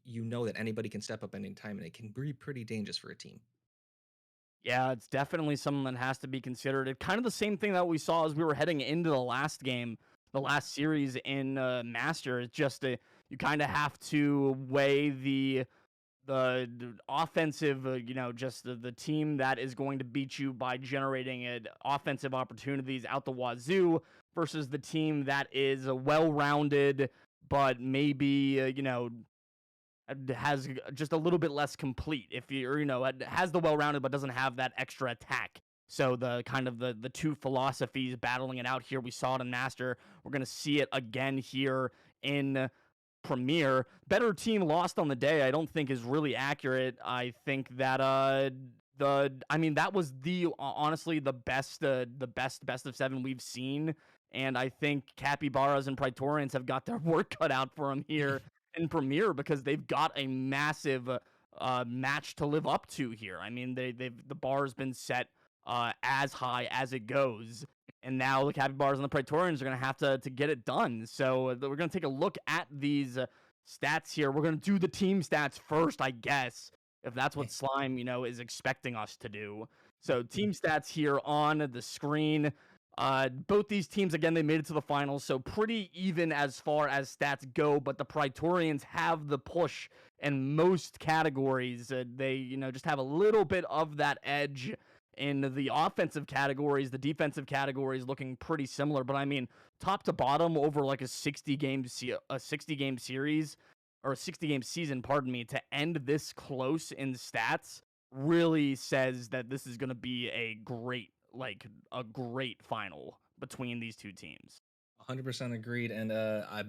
you know that anybody can step up any time, and it can be pretty dangerous for a team. Yeah, it's definitely something that has to be considered. It's kind of the same thing that we saw as we were heading into the last game, the last series in Master. It's just you kind of have to weigh the offensive, just the team that is going to beat you by generating offensive opportunities out the wazoo versus the team that is well-rounded, but maybe, has just a little bit less complete. If you're, has the well-rounded but doesn't have that extra attack. So the kind of the two philosophies battling it out here. We saw it in Master. We're gonna see it again here in Premier. Better team lost on the day, I don't think is really accurate. I think that that was the honestly the best best of seven we've seen. And I think Capybaras and Praetorians have got their work cut out for them here in Premier because they've got a massive match to live up to here. I mean, the bar's been set as high as it goes, and now the Capybaras and the Praetorians are going to have to get it done. So we're going to take a look at these stats here. We're going to do the team stats first, I guess, if that's what Slime, is expecting us to do. So team stats here on the screen. Both these teams, again, they made it to the finals, so pretty even as far as stats go, but the Praetorians have the push in most categories. They, just have a little bit of that edge in the offensive categories. The defensive categories looking pretty similar, but I mean, top to bottom over like a 60-game series or a 60-game season, pardon me, to end this close in stats really says that this is going to be a great final between these two teams. 100% agreed. And I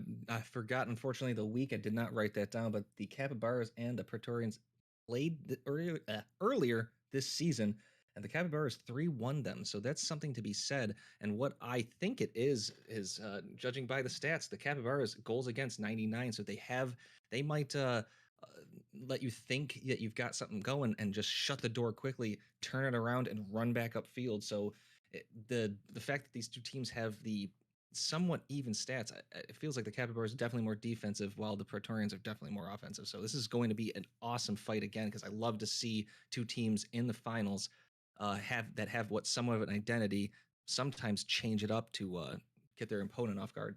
forgot, unfortunately, the week. I did not write that down, but the Capybaras and the Praetorians played earlier this season, and the Capybaras 3-1 them. So that's something to be said. And what I think it is judging by the stats, the Capybaras goals against 99. So they might let you think that you've got something going and just shut the door quickly, turn it around, and run back upfield. So the fact that these two teams have the somewhat even stats, it feels like the Capybaras are definitely more defensive, while the Praetorians are definitely more offensive. So this is going to be an awesome fight again, because I love to see two teams in the finals have what somewhat of an identity. Sometimes change it up to get their opponent off guard.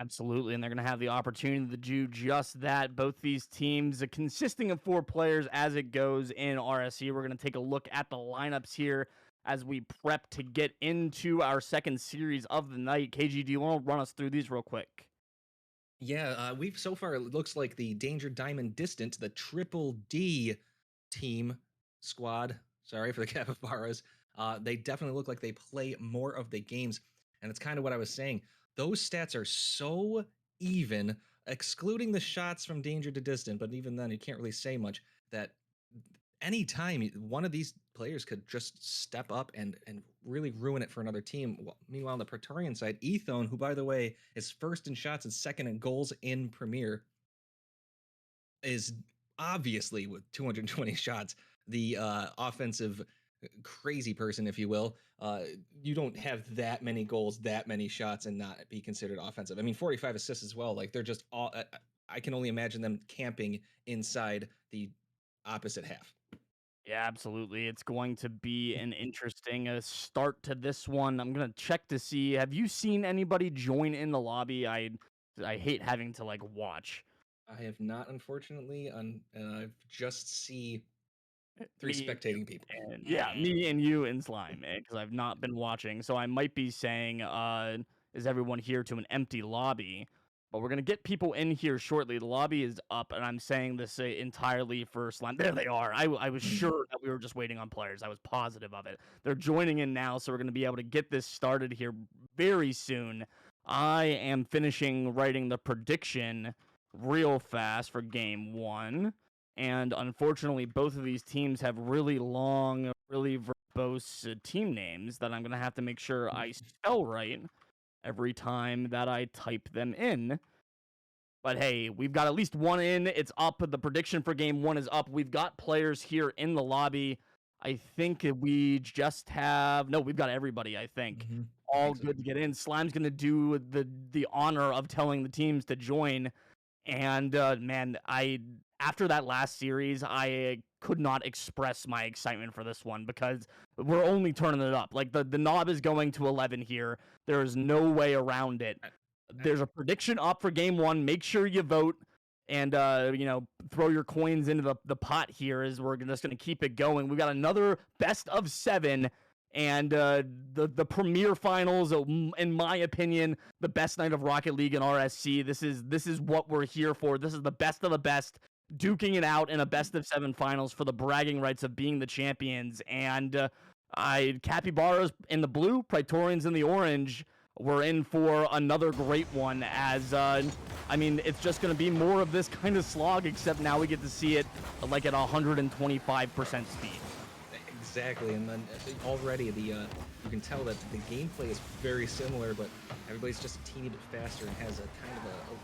Absolutely, and they're going to have the opportunity to do just that. Both these teams consisting of 4 players as it goes in RSC. We're going to take a look at the lineups here as we prep to get into our second series of the night. KG, do you want to run us through these real quick? Yeah, we've so far, it looks like the Danger Diamond Distant, the Triple D team squad. Sorry for the Capybaras. They definitely look like they play more of the games, and it's kind of what I was saying. Those stats are so even, excluding the shots from Danger to Distant, but even then, you can't really say much. That anytime one of these players could just step up and really ruin it for another team. Well, meanwhile, on the Praetorian side, Ethone, who, by the way, is first in shots and second in goals in Premier, is obviously, with 220 shots, the offensive crazy person, if you will. You don't have that many goals, that many shots, and not be considered offensive. I mean, 45 assists as well. Like, they're just all. I can only imagine them camping inside the opposite half. Yeah, absolutely. It's going to be an interesting start to this one. I'm gonna check to see. Have you seen anybody join in the lobby? I hate having to like watch I have not, unfortunately, and I've just see three me spectating people. and yeah, me and you and Slime, because I've not been watching. So I might be saying, is everyone here to an empty lobby? But we're gonna get people in here shortly. The lobby is up, and I'm saying this entirely for Slime. There they are. I was sure that we were just waiting on players. I was positive of it. They're joining in now, so we're gonna be able to get this started here very soon. I am finishing writing the prediction real fast for game 1. And unfortunately, both of these teams have really long, really verbose team names that I'm going to have to make sure I spell right every time that I type them in. But hey, we've got at least one in. It's up. The prediction for game 1 is up. We've got players here in the lobby. I think we just have. No, we've got everybody, I think. Mm-hmm. I All think so. good to get in. Slime's going to do the honor of telling the teams to join. And man, I after that last series, I could not express my excitement for this one because we're only turning it up. Like the knob is going to 11 here. There is no way around it. I, I, There's a prediction up for game one. Make sure you vote and throw your coins into the pot here as we're just gonna keep it going. We got another best of 7 and the premier finals, in my opinion, the best night of Rocket League and RSC. This is what we're here for. This is the best of the best, duking it out in a best of 7 finals for the bragging rights of being the champions. And I Capybaras in the blue, Praetorians in the orange. We're in for another great one. As I mean, it's just going to be more of this kind of slog, except now we get to see it like at 125% speed. exactly, and then already you can tell that the gameplay is very similar, but everybody's just a teeny bit faster and has a kind of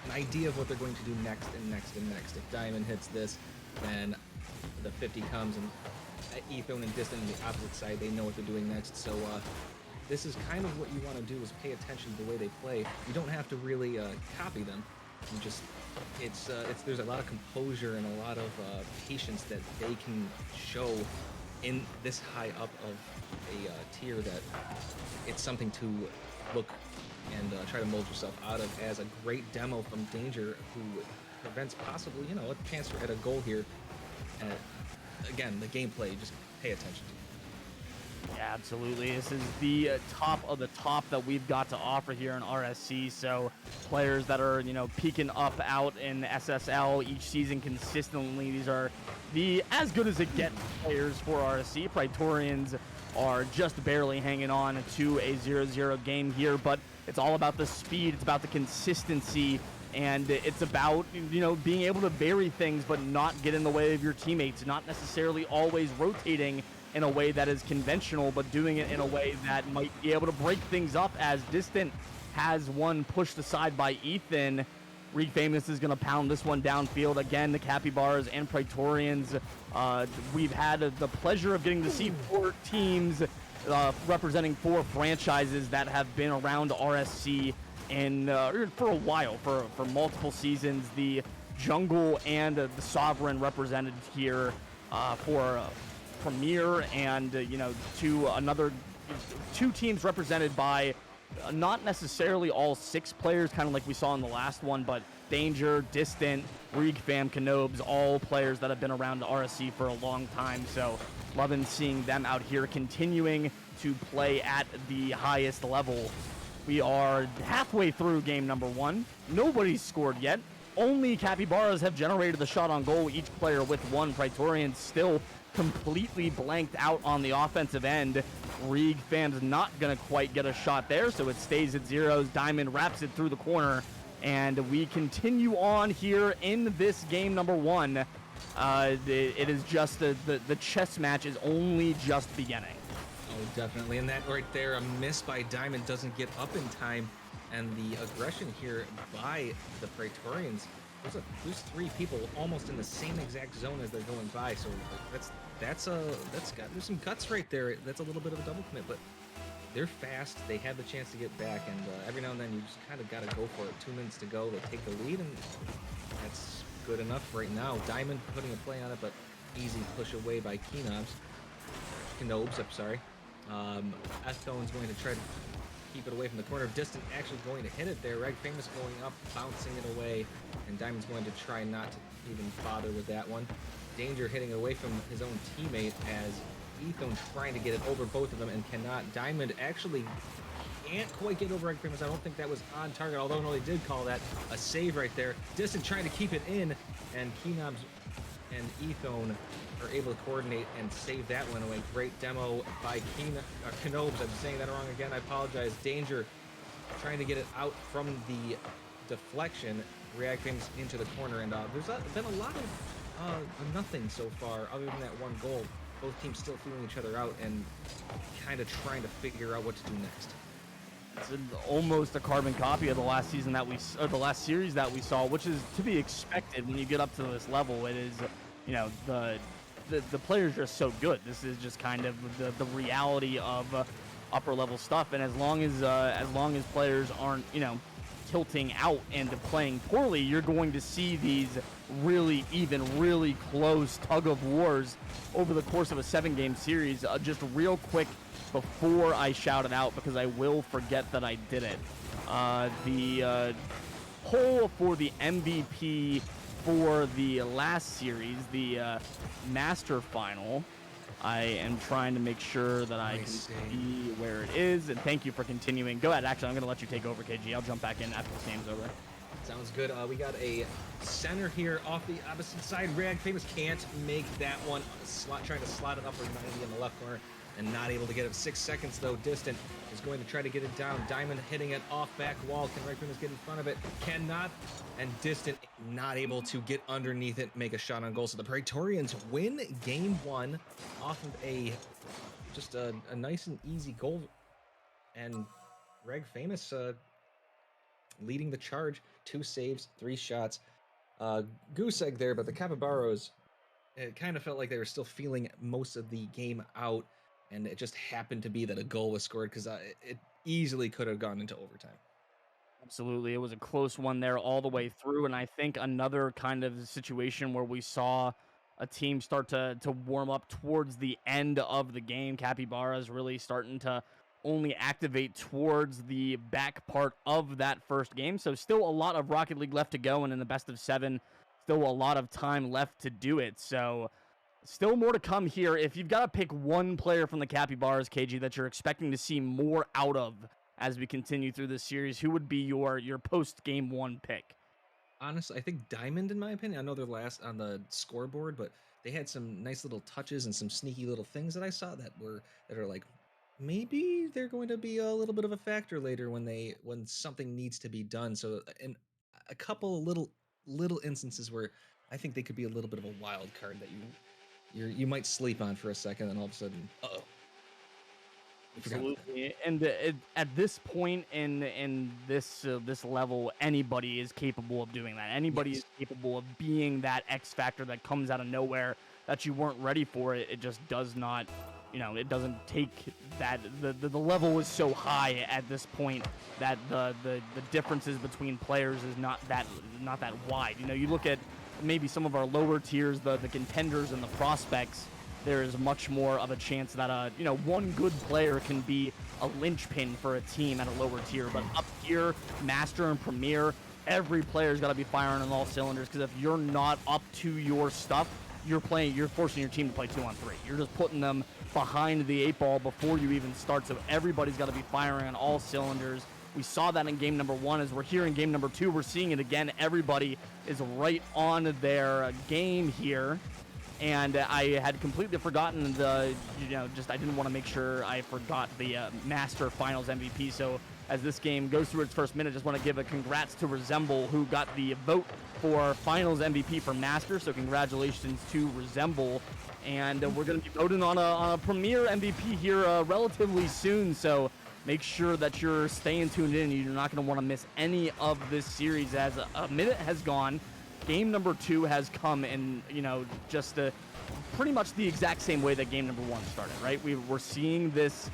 an idea of what they're going to do next and next and next. If Diamond hits this, then the 50 comes, and Ethone and Distant on the opposite side, they know what they're doing next. So this is kind of what you want to do, is pay attention to the way they play. You don't have to really copy them. You just there's a lot of composure and a lot of patience that they can show in this high up of a tier, that it's something to look and try to mold yourself out of. As a great demo from Danger, who prevents possibly a chance at a goal here. And again, the gameplay, just pay attention to. Yeah, absolutely. This is the top of the top that we've got to offer here in RSC. So players that are, peaking up out in SSL each season consistently. These are the as good as it gets players for RSC. Praetorians are just barely hanging on to a 0-0 game here, but it's all about the speed. It's about the consistency. And it's about, being able to vary things, but not get in the way of your teammates. Not necessarily always rotating in a way that is conventional, but doing it in a way that might be able to break things up, as Distant has one pushed aside by Ethan. Reed Famous is going to pound this one downfield. Again, the Capybaras and Praetorians. We've had the pleasure of getting to see 4 teams representing 4 franchises that have been around RSC for a while, for multiple seasons. The Jungle and the Sovereign represented here for Premier, and two teams represented by not necessarily all 6 players, kind of like we saw in the last one, but Danger, Distant, Reeg Fam, Canobes, all players that have been around RSC for a long time. So loving seeing them out here continuing to play at the highest level. We are halfway through game number 1. Nobody's scored yet. Only Capybaras have generated the shot on goal, each player with 1. Praetorians still completely blanked out on the offensive end. Reeg Fam's not going to quite get a shot there, so it stays at 0s. Diamond wraps it through the corner, and we continue on here in this game number 1. It is just the chess match is only just beginning. Oh, definitely. And that right there, a miss by Diamond, doesn't get up in time. And the aggression here by the Praetorians, there's 3 people almost in the same exact zone as they're going by. So there's some guts right there. That's a little bit of a double commit, but they're fast. They have the chance to get back, and every now and then you just kind of got to go for it. 2 minutes to go. They take the lead, and that's good enough right now. Diamond putting a play on it, but easy push away by Canobes, I'm sorry. S14's going to try to keep it away from the corner. Distant actually going to hit it there. Reg Famous going up, bouncing it away, and Diamond's going to try not to even bother with that one. Danger hitting it away from his own teammate, as Ethone trying to get it over both of them and cannot. Diamond actually can't quite get over Reg Famous. I don't think that was on target, although no, they did call that a save right there. Distant trying to keep it in, and Canobes and Ethone are able to coordinate and save that one away. Great demo by Canobes. I'm saying that wrong again. I apologize. Danger trying to get it out from the deflection. React Famous into the corner, and there's been a lot of nothing so far other than that one goal. Both teams still feeling each other out and kind of trying to figure out what to do next. It's almost a carbon copy of the last season the last series that we saw, which is to be expected when you get up to this level. It is, the players are so good. This is just kind of the reality of upper level stuff. And as long as players aren't tilting out and playing poorly, you're going to see these really even, really close tug of wars over the course of a 7-game series. Just real quick before I shout it out, because I will forget that I did it. The poll for the MVP for the last series, the Master Final. I am trying to make sure that I can see where it is, and thank you for continuing. Go ahead. Actually, I'm going to let you take over, KG. I'll jump back in after this game's over. Sounds good. We got a center here off the opposite side. Rag Famous can't make that one. Trying to slot it up for 90 in the left corner and not able to get it. 6 seconds, though. Distant is going to try to get it down. Diamond hitting it off back wall. Can Rag Famous get in front of it? Cannot. And Distant not able to get underneath it, make a shot on goal. So the Praetorians win game 1 off of just a nice and easy goal. And Rag Famous leading the charge. 2 saves, 3 shots. Goose egg there, but the Capybaras, it kind of felt like they were still feeling most of the game out, and it just happened to be that a goal was scored, because it easily could have gone into overtime. Absolutely. It was a close one there all the way through, and I think another kind of situation where we saw a team start to warm up towards the end of the game. Capybaras really starting to only activate towards the back part of that first game. So still a lot of Rocket League left to go, and in the best of 7, still a lot of time left to do it. So still more to come here. If you've got to pick one player from the Capybaras, KG, that you're expecting to see more out of as we continue through this series, who would be your post game 1 pick? Honestly, I think Diamond, in my opinion. I know they're last on the scoreboard, but they had some nice little touches and some sneaky little things that I saw that are like, maybe they're going to be a little bit of a factor later when something needs to be done. So, and a couple of little instances where I think they could be a little bit of a wild card that you might sleep on for a second, and all of a sudden, uh-oh. Absolutely, and at this point in this level, anybody is capable of doing that. Anybody is capable of being that X factor that comes out of nowhere that you weren't ready for. It just does not, it doesn't take that. The level is so high at this point that the differences between players is not that wide. You look at maybe some of our lower tiers, the contenders and the prospects. There is much more of a chance that one good player can be a linchpin for a team at a lower tier. But up here, Master and Premier, every player's got to be firing on all cylinders, because if you're not up to your stuff, you're forcing your team to play 2-on-3. You're just putting them behind the 8 ball before you even start. So everybody's got to be firing on all cylinders. We saw that in game number 1. As we're here in game number 2, we're seeing it again. Everybody is right on their game here. And I had completely forgotten I didn't want to make sure I forgot the Master Finals MVP. So as this game goes through its first minute, I just want to give a congrats to Resemble, who got the vote for Finals MVP for Master. So congratulations to Resemble. And we're going to be voting on a Premier MVP here relatively soon. So make sure that you're staying tuned in. You're not going to want to miss any of this series, as a minute has gone. Game number 2 has come in, just pretty much the exact same way that game number 1 started, right? We're seeing this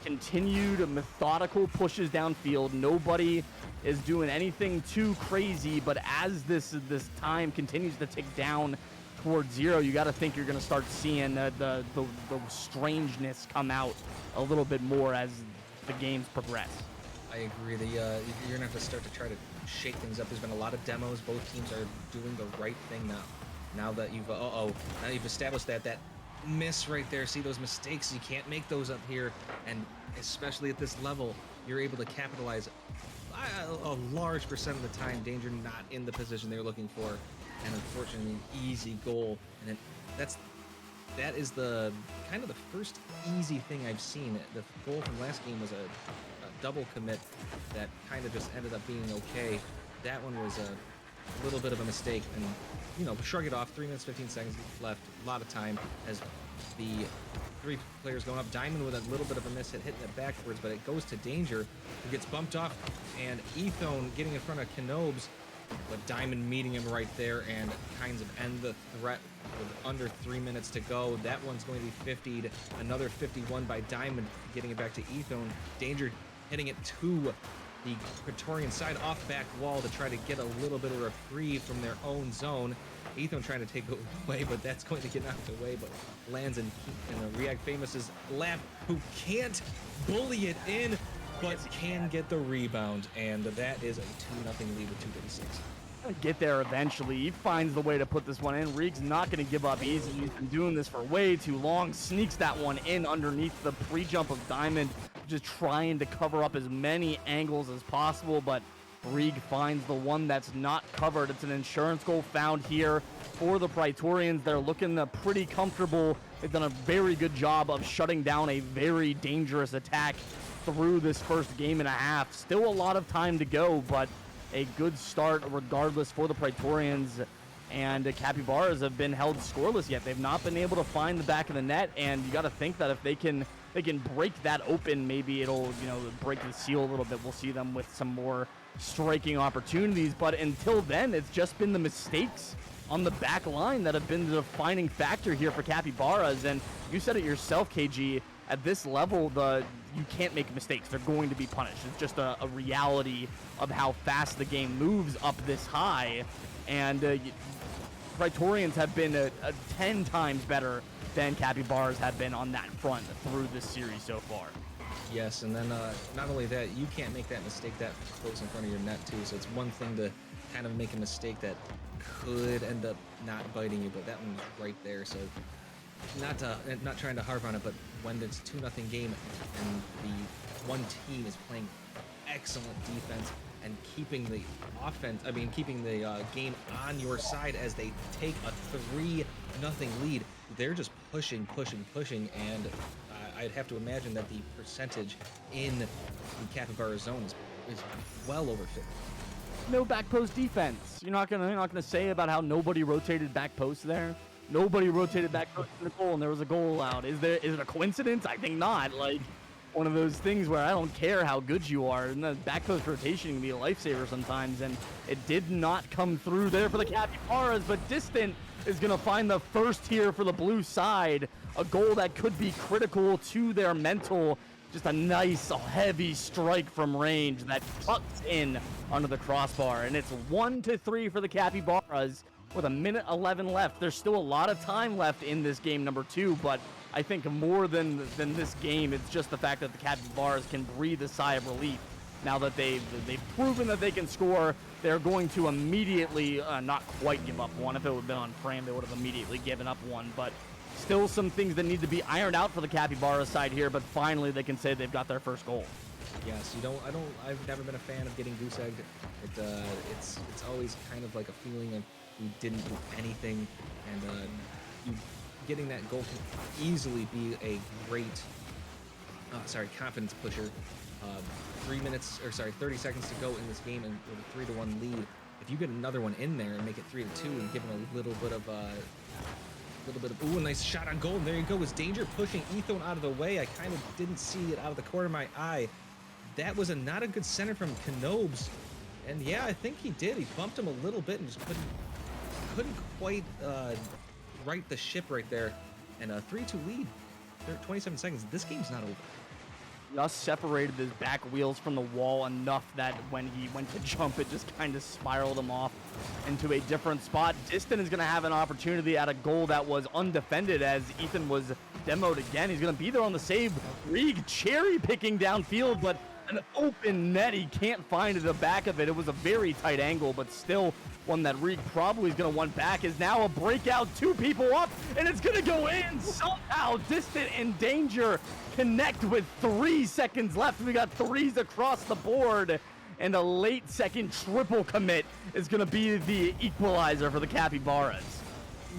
continued methodical pushes downfield. Nobody is doing anything too crazy, but as this time continues to tick down towards 0, you got to think you're going to start seeing the strangeness come out a little bit more as the games progress. I agree. You're going to have to start to try to shake things up. There's been a lot of demos. Both teams are doing the right thing now. Now that you've established that miss right there. See those mistakes? You can't make those up here. And especially at this level, you're able to capitalize a large percent of the time. Danger not in the position they're looking for. And unfortunately, an easy goal. And that is the kind of the first easy thing I've seen. The goal from last game was a double commit that kind of just ended up being okay. That one was a little bit of a mistake, and shrug it off. 3 minutes 15 seconds left, a lot of time as the 3 players going up. Diamond with a little bit of a miss hit, hitting it backwards, but it goes to Danger, who gets bumped off, and Ethone getting in front of Kenobes, but Diamond meeting him right there and kinds of end the threat with under 3 minutes to go. That one's going to be 50'd. Another 51 by Diamond, getting it back to Ethone. Danger hitting it to the Praetorian side off back wall to try to get a little bit of reprieve from their own zone. Ethan trying to take it away, but that's going to get knocked away, but lands in React Famous's lap, who can't bully it in, but can get the rebound, and that is a 2-0 lead with 2:36. Get there eventually. He finds the way to put this one in. Reeg's not going to give up easy. He's been doing this for way too long. Sneaks that one in underneath the pre-jump of Diamond, just trying to cover up as many angles as possible, but Reeg finds the one that's not covered. It's an insurance goal found here for the Praetorians. They're looking pretty comfortable. They've done a very good job of shutting down a very dangerous attack through this first game and a half. Still a lot of time to go, but a good start regardless for the Praetorians, and Capybaras have been held scoreless yet. They've not been able to find the back of the net, and you got to think that if they can break that open, maybe it'll, break the seal a little bit. We'll see them with some more striking opportunities, but until then, it's just been the mistakes on the back line that have been the defining factor here for Capybaras. And you said it yourself, KG, at this level, you can't make mistakes. They're going to be punished. It's just a reality of how fast the game moves up this high. And Praetorians have been 10 times better than Capybaras have been on that front through this series so far. Yes, and then not only that, you can't make that mistake that close in front of your net too. So it's one thing to kind of make a mistake that could end up not biting you, but that one's right there. So not trying to harp on it, but when it's 2-0 game and the one team is playing excellent defense and keeping the game on your side as they take a 3-0 lead, they're just pushing, and I'd have to imagine that the percentage in the Capybara zone is well over 50. No back post defense. You're not gonna say about how nobody rotated back post there. Nobody rotated back post in the goal, and there was a goal allowed. Is it a coincidence? I think not. Like, one of those things where I don't care how good you are, and the back post rotation can be a lifesaver sometimes, and it did not come through there for the Capybaras, but Distant is going to find the first here for the blue side, a goal that could be critical to their mental. Just a nice, heavy strike from range that tucks in under the crossbar, and it's 1-3 for the Capybaras with 1:11 left. There's still a lot of time left in this game number 2, but I think more than this game, it's just the fact that the Capybaras can breathe a sigh of relief. Now that they've proven that they can score, they're going to immediately not quite give up one. If it would have been on frame, they would have immediately given up one. But still some things that need to be ironed out for the Capybaras side here, but finally they can say they've got their first goal. Yes, I've never been a fan of getting goose egged. It's always kind of like a feeling of you didn't do anything, and you getting that goal can easily be a great confidence pusher. 30 seconds to go in this game, and with a 3-1 lead, if you get another one in there and make it 3-2 and give them a little bit of ooh, a nice shot on goal, and there you go. Was Danger pushing Ethone out of the way? I kind of didn't see it out of the corner of my eye. That was not a good center from Knobes, and yeah, I think he did. He bumped him a little bit and just couldn't quite right the ship right there. And a 3-2 lead. 27 seconds. This game's not over. Just separated his back wheels from the wall enough that when he went to jump, it just kind of spiraled him off into a different spot. Distant is going to have an opportunity at a goal that was undefended as Ethan was demoed again. He's going to be there on the save. Reeg cherry picking downfield, but an open net. He can't find the back of it. It was a very tight angle, but still one that Reeg probably is going to want back. Is now a breakout, 2 people up, and it's going to go in somehow. Distant in danger. Connect with 3 seconds left. We got threes across the board, and a late second triple commit is going to be the equalizer for the Capybaras.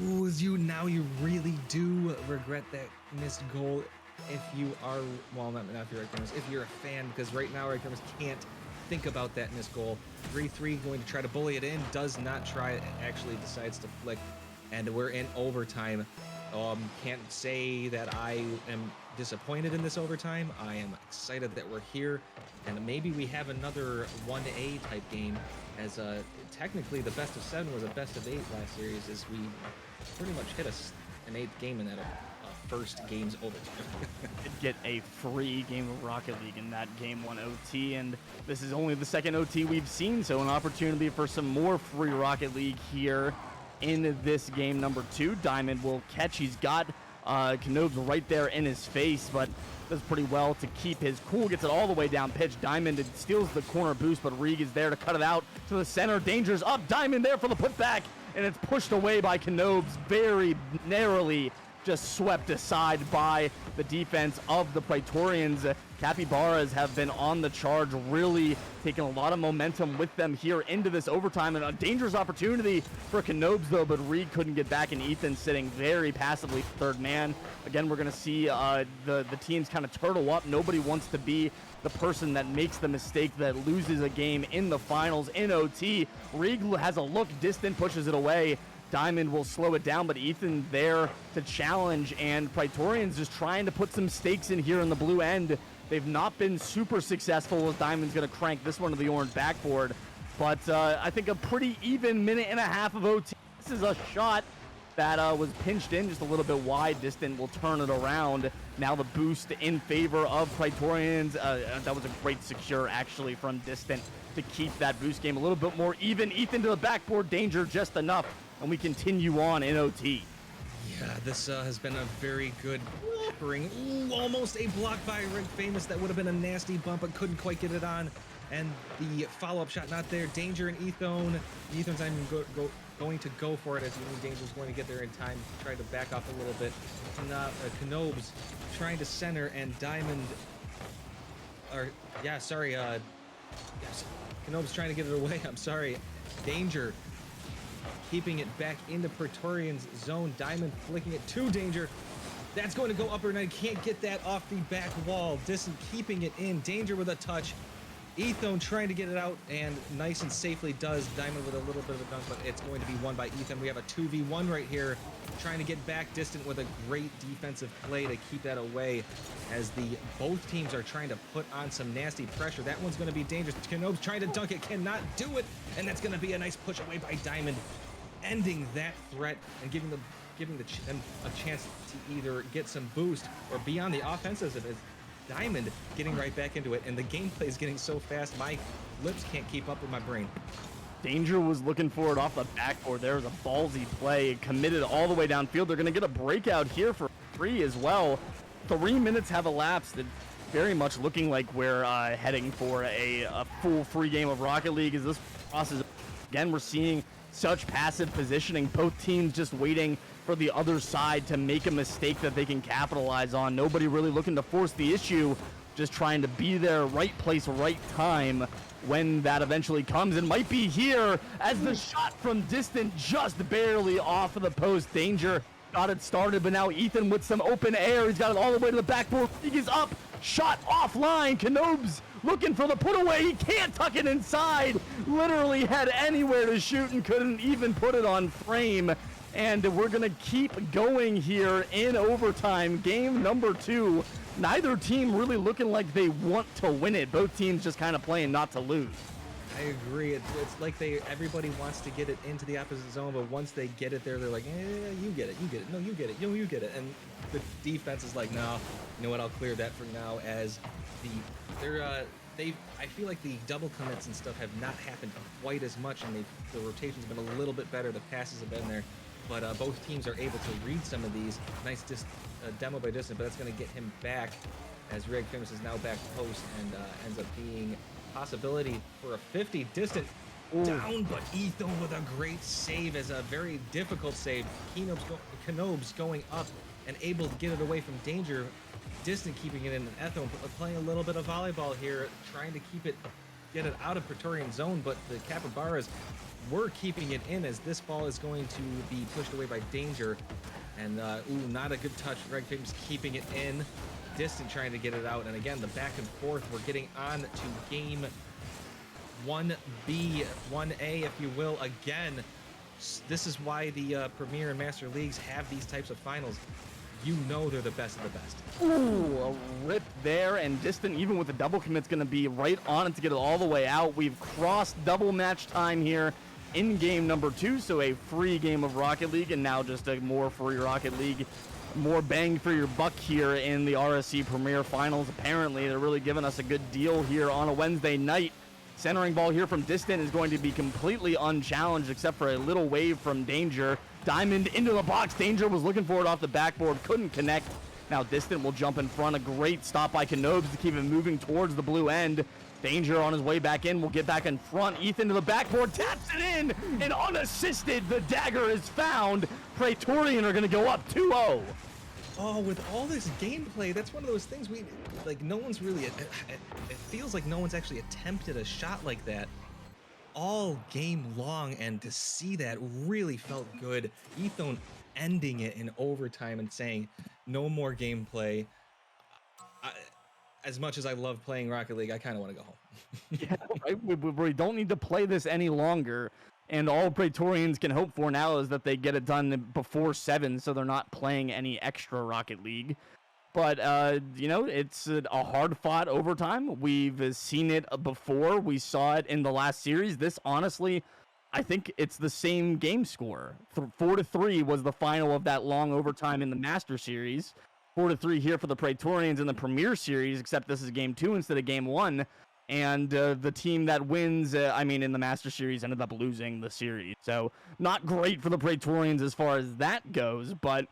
Ooh, you really do regret that missed goal if you are, well, not if you're if you're a fan, because right now Rackhamers can't think about that missed goal. 3-3 going to try to bully it in, does not try, actually decides to flick, and we're in overtime. Can't say that I am disappointed in this overtime. I am excited that we're here, and maybe we have another 1A type game, as technically the best of 7 was a best of 8 last series, as we pretty much hit an 8th game in that first game's overtime. Did get a free game of Rocket League in that game 1 OT, and this is only the second OT we've seen, so an opportunity for some more free Rocket League here in this game number 2. Diamond will catch. He's got Knobes right there in his face, but does pretty well to keep his cool. Gets it all the way down pitch. Diamond steals the corner boost, but Reeg is there to cut it out to the center. Danger's up. Diamond there for the putback, and it's pushed away by Knobes, very narrowly just swept aside by the defense of the Praetorians. Capybaras have been on the charge, really taking a lot of momentum with them here into this overtime, and a dangerous opportunity for Knobes though, but Reed couldn't get back, and Ethan sitting very passively third man. Again, we're going to see the teams kind of turtle up. Nobody wants to be the person that makes the mistake that loses a game in the finals in OT. Reed has a look, distant, pushes it away. Diamond will slow it down, but Ethan there to challenge, and Praetorians just trying to put some stakes in here in the blue end. They've not been super successful as Diamond's going to crank this one to the orange backboard, but I think a pretty even minute and a half of OT. This is a shot that was pinched in just a little bit wide. Distant will turn it around. Now the boost in favor of Praetorians. That was a great secure actually from Distant to keep that boost game a little bit more even. Ethan to the backboard, Danger just enough, and we continue on in OT. Yeah, this has been a very good whoppering. Ooh, almost a block by Rig Famous. That would have been a nasty bump, but couldn't quite get it on. And the follow-up shot not there. Danger and Ethone. Ethon's not even going to go for it, as you know Danger's going to get there in time. Try to back off a little bit. Knobes trying to center, and Diamond... yes, Knobes trying to get it away. I'm sorry. Danger keeping it back into Praetorian's zone. Diamond flicking it to Danger. That's going to go upper, and I can't get that off the back wall. Distant keeping it in. Danger with a touch. Ethone trying to get it out, and nice and safely does. Diamond with a little bit of a dunk, but it's going to be won by Ethan. We have a 2v1 right here, trying to get back. Distant with a great defensive play to keep that away, as both teams are trying to put on some nasty pressure. That one's going to be dangerous. Knobes trying to dunk it, cannot do it, and that's going to be a nice push away by Diamond, ending that threat and giving them a chance to either get some boost or be on the offensive. As Diamond getting right back into it, and the gameplay is getting so fast my lips can't keep up with my brain. Danger was looking for it off the backboard. There was a ballsy play, committed all the way downfield. They're going to get a breakout here for 3 as well. 3 minutes have elapsed. It's very much looking like we're heading for a full free game of Rocket League as this process. Again, we're seeing such passive positioning. Both teams just waiting for the other side to make a mistake that they can capitalize on. Nobody really looking to force the issue, just trying to be there, right place, right time when that eventually comes. And might be here as the shot from Distant just barely off of the post. Danger got it started, but now Ethan with some open air. He's got it all the way to the backboard. He is up, shot offline. Knobes looking for the put away. He can't tuck it inside. Literally had anywhere to shoot and couldn't even put it on frame. And we're going to keep going here in overtime. Game number 2. Neither team really looking like they want to win it. Both teams just kind of playing not to lose. I agree. It's like everybody wants to get it into the opposite zone, but once they get it there, they're like, you get it, no, you get it, you get it. And the defense is like, no, you know what, I'll clear that for now, as I feel like the double commits and stuff have not happened quite as much, and the rotation's been a little bit better, the passes have been there. But both teams are able to read some of these. Nice demo by Distant, but that's going to get him back, as Rig Famous is now back post, and ends up being a possibility for a 50. Distant down, but Ethone with a great save, as a very difficult save. Knobes going up and able to get it away from Danger. Distant keeping it in, and Ethone playing a little bit of volleyball here, trying to get it out of Praetorian zone, but the Capybaras were keeping it in, as this ball is going to be pushed away by Danger. And not a good touch. Rig Famous keeping it in. Distant trying to get it out. And again, the back and forth. We're getting on to game 1B, 1A, if you will. Again, this is why the Premier and Master Leagues have these types of finals. You know they're the best of the best. Ooh, a rip there, and Distant, even with the double commit's going to be right on it to get it all the way out. We've crossed double match time here in game number 2, so a free game of Rocket League, and now just a more free Rocket League, more bang for your buck here in the RSC Premier Finals. Apparently, they're really giving us a good deal here on a Wednesday night. Centering ball here from Distant is going to be completely unchallenged, except for a little wave from Danger. Diamond into the box. Danger was looking for it off the backboard, couldn't connect. Now Distant will jump in front. A great stop by Canobes to keep him moving towards the blue end. Danger on his way back in will get back in front. Ethan to the backboard, taps it in, and unassisted, the dagger is found. Praetorian are going to go up 2-0. Oh, with all this gameplay, that's one of those things no one's really, it feels like no one's actually attempted a shot like that all game long, and to see that really felt good. Ethone ending it in overtime and saying, no more gameplay. As much as I love playing Rocket League, I kind of want to go home. Yeah, right? We don't need to play this any longer. And all Praetorians can hope for now is that they get it done before 7, so they're not playing any extra Rocket League. But, it's a hard-fought overtime. We've seen it before. We saw it in the last series. This, honestly, I think it's the same game score. 4-3 was the final of that long overtime in the Master Series. 4-3 here for the Praetorians in the Premier Series, except this is game 2 instead of game 1. And the team that wins, in the Master Series ended up losing the series. So not great for the Praetorians as far as that goes, but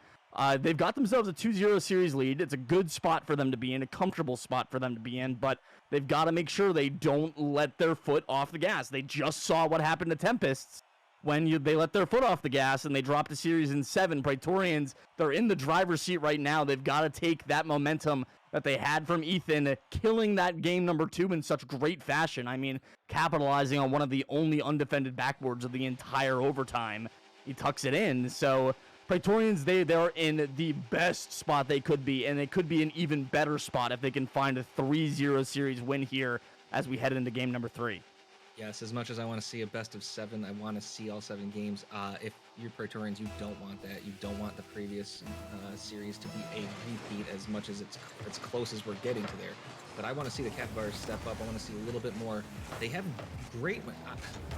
they've got themselves a 2-0 series lead. It's a good spot for them to be in, a comfortable spot for them to be in, but they've got to make sure they don't let their foot off the gas. They just saw what happened to Tempests when they let their foot off the gas and they dropped a series in 7. Praetorians, they're in the driver's seat right now. They've got to take that momentum that they had from Ethan, killing that game number 2 in such great fashion. I mean, capitalizing on one of the only undefended backboards of the entire overtime. He tucks it in. So Praetorians, they're in the best spot they could be, and they could be an even better spot if they can find a 3-0 series win here as we head into game number 3. Yes, as much as I want to see a best of 7, I want to see all 7 games. If you're Praetorians, you don't want that. You don't want the previous series to be a repeat, as much as it's as close as we're getting to there. But I want to see the Capybaras step up. I want to see a little bit more. They have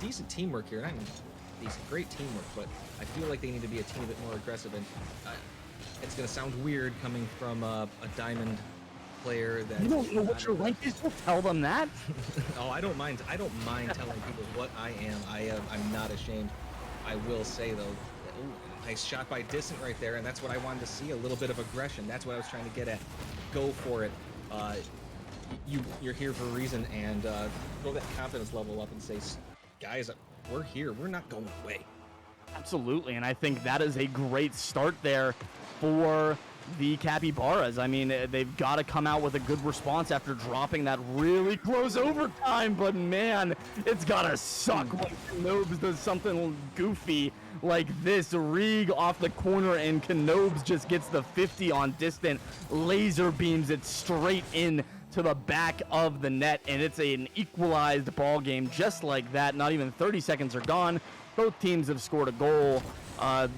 decent teamwork here. And I mean, great teamwork, but I feel like they need to be a team a bit more aggressive. And it's going to sound weird coming from a Diamond player that you don't know what your rank is. We'll tell them that. Oh, I don't mind telling people what I am. I'm not ashamed. I will say though, nice shot by Distant right there, and that's what I wanted to see, a little bit of aggression. That's what I was trying to get at. Go for it. You're here for a reason, and throw that confidence level up and say, guys, we're here. We're not going away. Absolutely, and I think that is a great start there for the Capybaras. I mean, they've got to come out with a good response after dropping that really close overtime, but man, it's gotta suck when Canobes does something goofy like this. Rieg off the corner, and Canobes just gets the 50 on Distant, laser beams it straight in to the back of the net, and it's an equalized ball game just like that. Not even 30 seconds are gone. Both teams have scored a goal.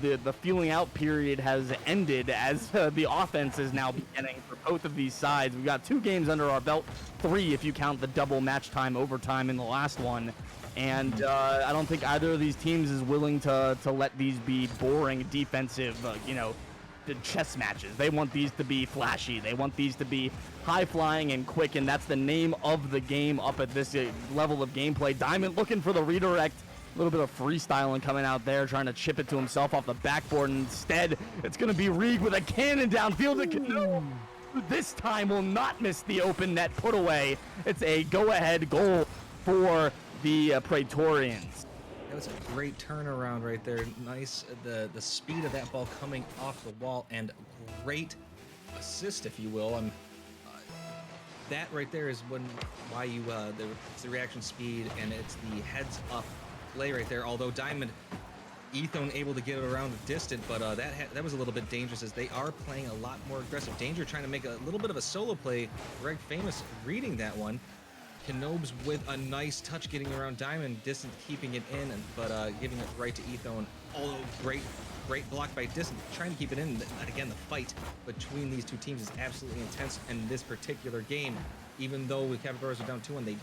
The feeling out period has ended as the offense is now beginning for both of these sides. We've got 2 games under our belt, 3 if you count the double match time overtime in the last one. And I don't think either of these teams is willing to let these be boring defensive, chess matches. They want these to be flashy. They want these to be high-flying and quick, and that's the name of the game up at this level of gameplay. Diamond looking for the redirect. A little bit of freestyling coming out there, trying to chip it to himself off the backboard. And instead, it's going to be Rieg with a cannon downfield to Canoe. This time will not miss the open net put away. It's a go-ahead goal for the Praetorians. That was a great turnaround right there. Nice, the speed of that ball coming off the wall, and great assist, if you will. That right there is why it's the reaction speed, and it's the heads up play right there. Although Diamond, Ethone able to get it around the Distant, but that was a little bit dangerous, as they are playing a lot more aggressive. Danger trying to make a little bit of a solo play. Greg Famous reading that one. Canobes with a nice touch getting around Diamond. Distant keeping it in, but giving it right to Ethone. Although great block by Distant, trying to keep it in. And again, the fight between these two teams is absolutely intense in this particular game. Even though the Capybaras are down 2-1,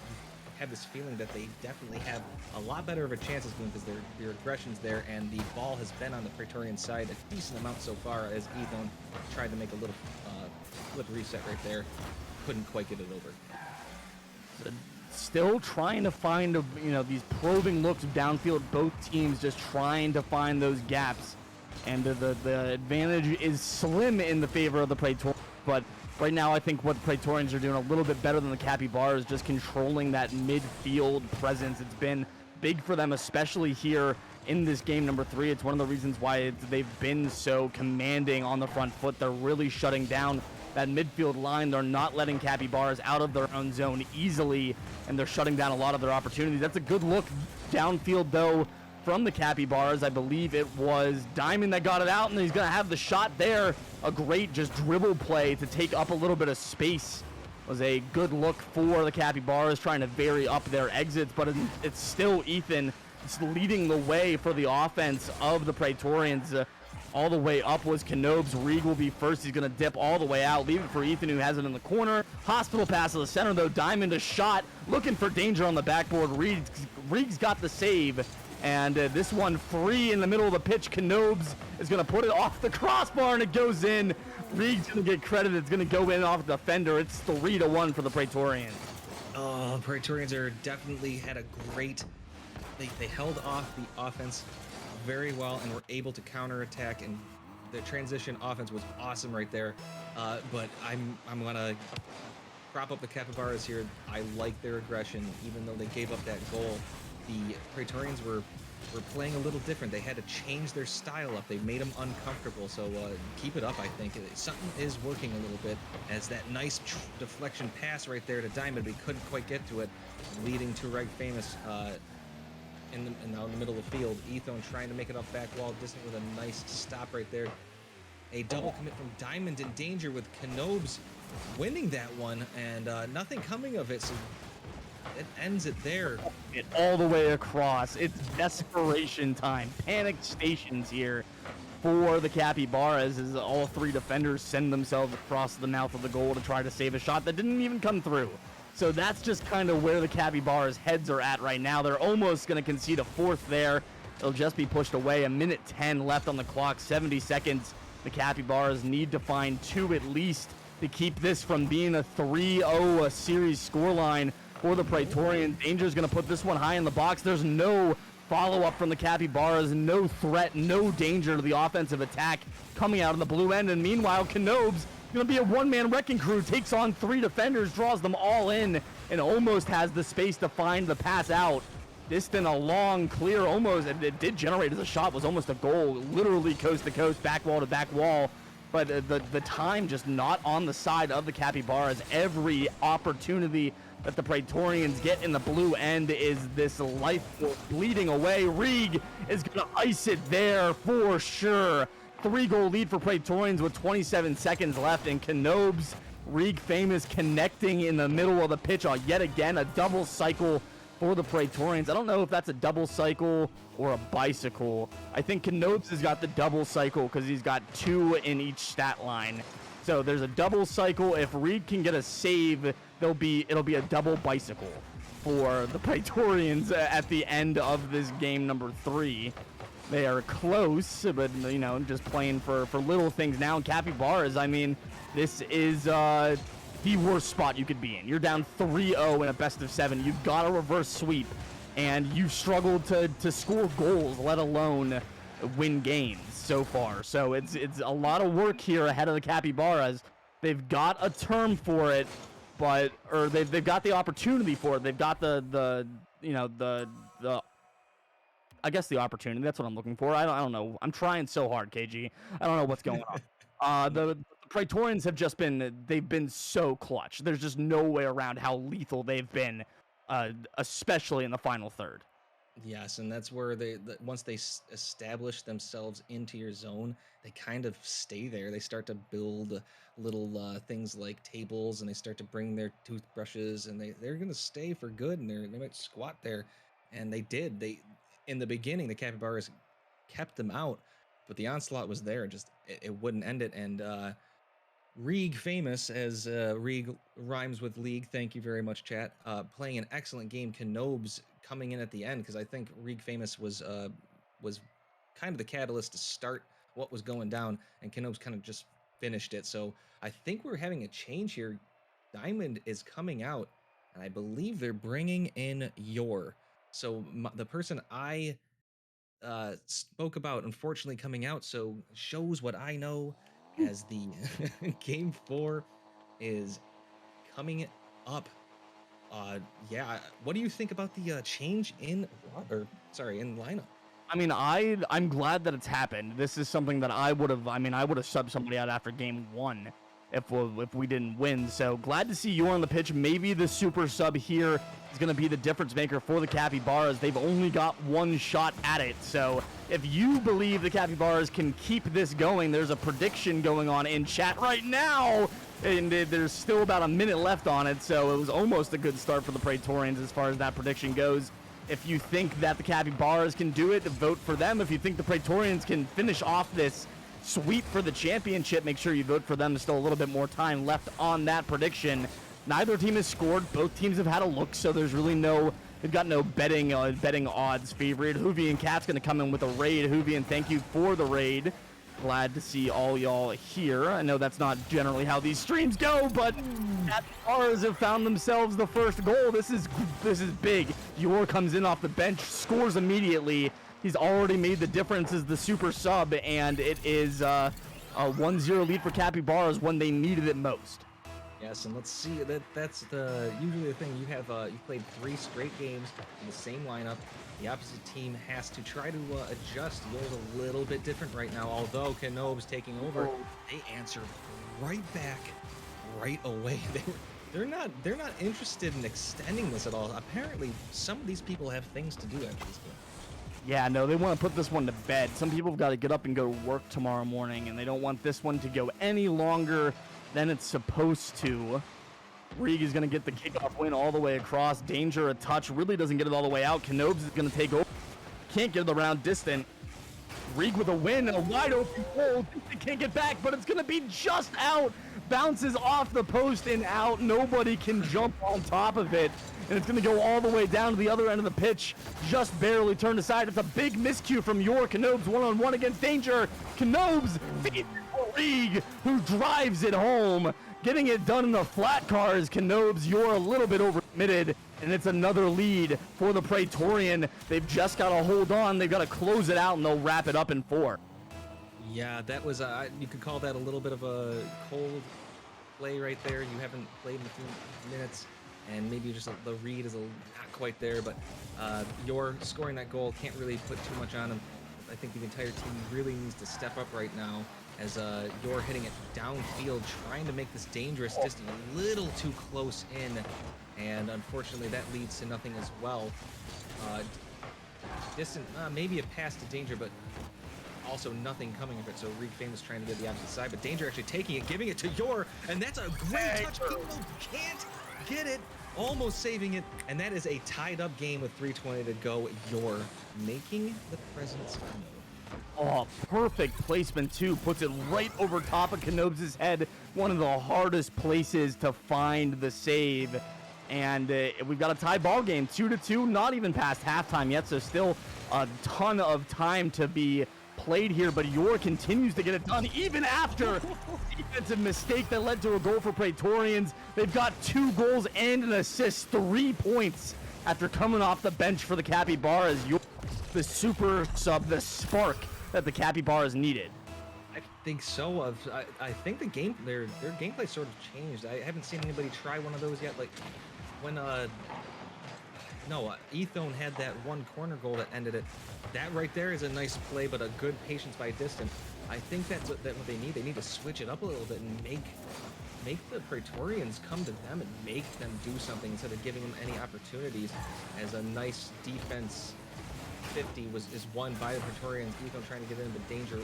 have this feeling that they definitely have a lot better of a chance this game because their aggression's there, and the ball has been on the Praetorian side a decent amount so far as Ethon tried to make a little flip reset right there. Couldn't quite get it over. Still trying to find, these probing looks downfield. Both teams just trying to find those gaps. And the advantage is slim in the favor of the Praetorians. But right now, I think what the Praetorians are doing a little bit better than the Capybaras, just controlling that midfield presence. It's been big for them, especially here in this game number 3. It's one of the reasons why they've been so commanding on the front foot. They're really shutting down that midfield line. They're not letting Capybaras out of their own zone easily, and they're shutting down a lot of their opportunities. That's a good look downfield, though, from the Capybaras. I believe it was Diamond that got it out, and he's going to have the shot there. A great just dribble play to take up a little bit of space. Was a good look for the Capybaras, trying to vary up their exits, but it's still Ethan. It's leading the way for the offense of the Praetorians. All the way up was Knobes. Rieg will be first. He's going to dip all the way out. Leave it for Ethan, who has it in the corner. Hospital pass to the center, though. Diamond a shot. Looking for danger on the backboard. Rieg's got the save. And this one free in the middle of the pitch. Knobes is going to put it off the crossbar, and it goes in. Rieg's going to get credit. It's going to go in off the defender. It's 3-1 for the Praetorians. Oh, Praetorians are definitely had a great... They held off the offense very well and were able to counterattack, and the transition offense was awesome right there. But I'm gonna prop up the Capybaras here. I like their aggression, even though they gave up that goal. The Praetorians were playing a little different. They had to change their style up. They made them uncomfortable. So keep it up. I think something is working a little bit, as that nice deflection pass right there to Diamond, but he couldn't quite get to it, leading to Reg Famous. Now in the middle of the field, Ethon trying to make it off back wall, distant with a nice stop right there. A double commit from Diamond in danger, with Knobes winning that one, and nothing coming of it, so it ends it there. It all the way across. It's desperation time. Panic stations here for the Capybaras, as all 3 defenders send themselves across the mouth of the goal to try to save a shot that didn't even come through. So that's just kind of where the Capybaras' heads are at right now. They're almost going to concede a 4th there. It'll just be pushed away. 1:10 left on the clock, 70 seconds. The Capybaras need to find 2 at least to keep this from being a 3-0 series scoreline for the Praetorians. Danger's going to put this one high in the box. There's no follow-up from the Capybaras, no threat, no danger to the offensive attack coming out of the blue end. And meanwhile, Knobes going to be a one-man wrecking crew, takes on 3 defenders, draws them all in, and almost has the space to find the pass out. Distant, a long clear, almost, it did generate as a shot, was almost a goal, literally coast to coast, back wall to back wall. But the time just not on the side of the Capybaras. Every opportunity that the Praetorians get in the blue end is this life bleeding away. Rieg is going to ice it there for sure. 3-goal lead for Praetorians with 27 seconds left, and Knobes, Rieg Famous connecting in the middle of the pitch yet again. A double cycle for the Praetorians. I don't know if that's a double cycle or a bicycle. I think Knobes has got the double cycle because he's got 2 in each stat line. So there's a double cycle. If Rieg can get a save, it'll be a double bicycle for the Praetorians at the end of this game number 3. They are close, but, just playing for little things now. And Capybaras, I mean, this is the worst spot you could be in. You're down 3-0 in a best-of-7. You've got a reverse sweep, and you've struggled to score goals, let alone win games so far. So it's a lot of work here ahead of the Capybaras. They've got a term for it, or they've got the opportunity for it. They've got the I guess the opportunity. That's what I'm looking for. I don't know. I'm trying so hard, KG. I don't know what's going on. The Praetorians have just they've been so clutch. There's just no way around how lethal they've been, especially in the final third. Yes, and that's where once they establish themselves into your zone, they kind of stay there. They start to build little things like tables, and they start to bring their toothbrushes, and they're going to stay for good, and they might squat there. And they did. In the beginning, the Capybaras kept them out, but the onslaught was there. Just it wouldn't end it. And Reeg famous as Reeg rhymes with league. Thank you very much, chat. Playing an excellent game. Knobes coming in at the end because I think Reeg famous was kind of the catalyst to start what was going down, and Knobes kind of just finished it. So I think we're having a change here. Diamond is coming out, and I believe they're bringing in Yor. So the person I spoke about unfortunately coming out, so shows what I know as the game 4 is coming up. Yeah, what do you think about the change in in lineup? I mean, I'm glad that it's happened. This is something that I would have subbed somebody out after game 1 if we didn't win. So glad to see you on the pitch. Maybe the super sub here is going to be the difference maker for the Capybaras. They've only got one shot at it. So if you believe the Capybaras can keep this going, there's a prediction going on in chat right now. And there's still about a minute left on it, so it was almost a good start for the Praetorians as far as that prediction goes. If you think that the Capybaras can do it, vote for them. If you think the Praetorians can finish off this sweep for the championship, make sure you vote for them. There's still a little bit more time left on that prediction. Neither team has scored. Both teams have had a look, so there's really they've got no betting odds favored. Hoovy and Cat's going to come in with a raid. Hoovy, and thank you for the raid. Glad to see all y'all here. I know that's not generally how these streams go, but Capybaras have found themselves the first goal. This is big. Yor comes in off the bench, scores immediately. He's already made the difference as the super sub, and it is a 1-0 lead for Capybaras when they needed it most. Yes, and let's see that's usually the thing. You've played 3 straight games in the same lineup. The opposite team has to try to adjust. Yor's a little bit different right now, although Knobes taking over. They answered right back right away. They're not interested in extending this at all. Apparently, some of these people have things to do after this game. Yeah, no, they want to put this one to bed. Some people have got to get up and go to work tomorrow morning, and they don't want this one to go any longer than it's supposed to. Reeg is going to get the kickoff win all the way across. Danger a touch, really doesn't get it all the way out. Knobes is going to take over. Can't get it around distant. Reeg with a win, a wide open goal. Can't get back, but it's going to be just out. Bounces off the post and out. Nobody can jump on top of it. And it's going to go all the way down to the other end of the pitch. Just barely turned aside. It's a big miscue from Yor. Knobes one-on-one against Danger. Knobes feeds Reeg, who drives it home. Getting it done in the flat cars. Knobes, Yor a little bit overcommitted. And it's another lead for the Praetorian. They've just got to hold on. They've got to close it out, and they'll wrap it up in 4. Yeah, that was you could call that a little bit of a cold play right there. You haven't played in a few minutes, and maybe just the read is not quite there. But Yor scoring that goal can't really put too much on him. I think the entire team really needs to step up right now as Yor hitting it downfield, trying to make this dangerous, just a little too close in, and unfortunately that leads to nothing as well. Distant, maybe a pass to Danger, but also nothing coming of it. So Reeg Famous trying to get the opposite side, but Danger actually taking it, giving it to Yor, and that's a great touch. People can't get it, almost saving it, and that is a tied up game with 3:20 to go. Yor making the presence known. Oh, perfect placement too. Puts it right over top of Knobes' head. One of the hardest places to find the save. And we've got a tie ball game, 2-2, not even past halftime yet, so still a ton of time to be played here, but Yor continues to get it done even after defensive mistake that led to a goal for Praetorians. They've got 2 goals and an assist, 3 points after coming off the bench for the Capybaras. Yor, the super sub, the spark that the Capybaras needed. I think so. I think the game, their gameplay sort of changed. I haven't seen anybody try one of those yet. Like when Ethone had that one corner goal that ended it. That right there is a nice play, but a good patience by distance. I think that's what they need. They need to switch it up a little bit and make the Praetorians come to them and make them do something instead of giving them any opportunities. As a nice defense 50 is won by the Praetorians. Ethone trying to get in, but Danger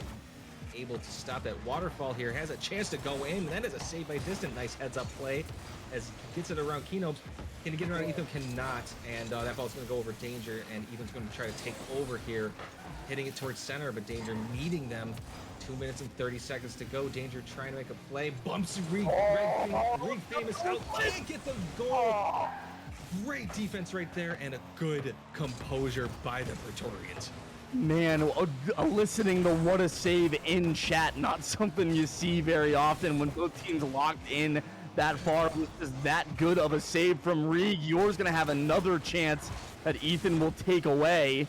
able to stop that waterfall here. Has a chance to go in. That is a save by distant. Nice heads up play as gets it around Knobes. Can he get around? Ethone cannot, and that ball's going to go over Danger, and Ethan's going to try to take over here. hitting it towards center, but Danger meeting them. 2 minutes and 30 seconds to go. Danger trying to make a play. Bumps Reed Famous out. Can't get the goal. Great defense right there, and a good composure by the Praetorians. Man, listening to what a save in chat, not something you see very often when both teams locked in that far. It was just that good of a save from Reed. Yours going to have another chance that Ethan will take away.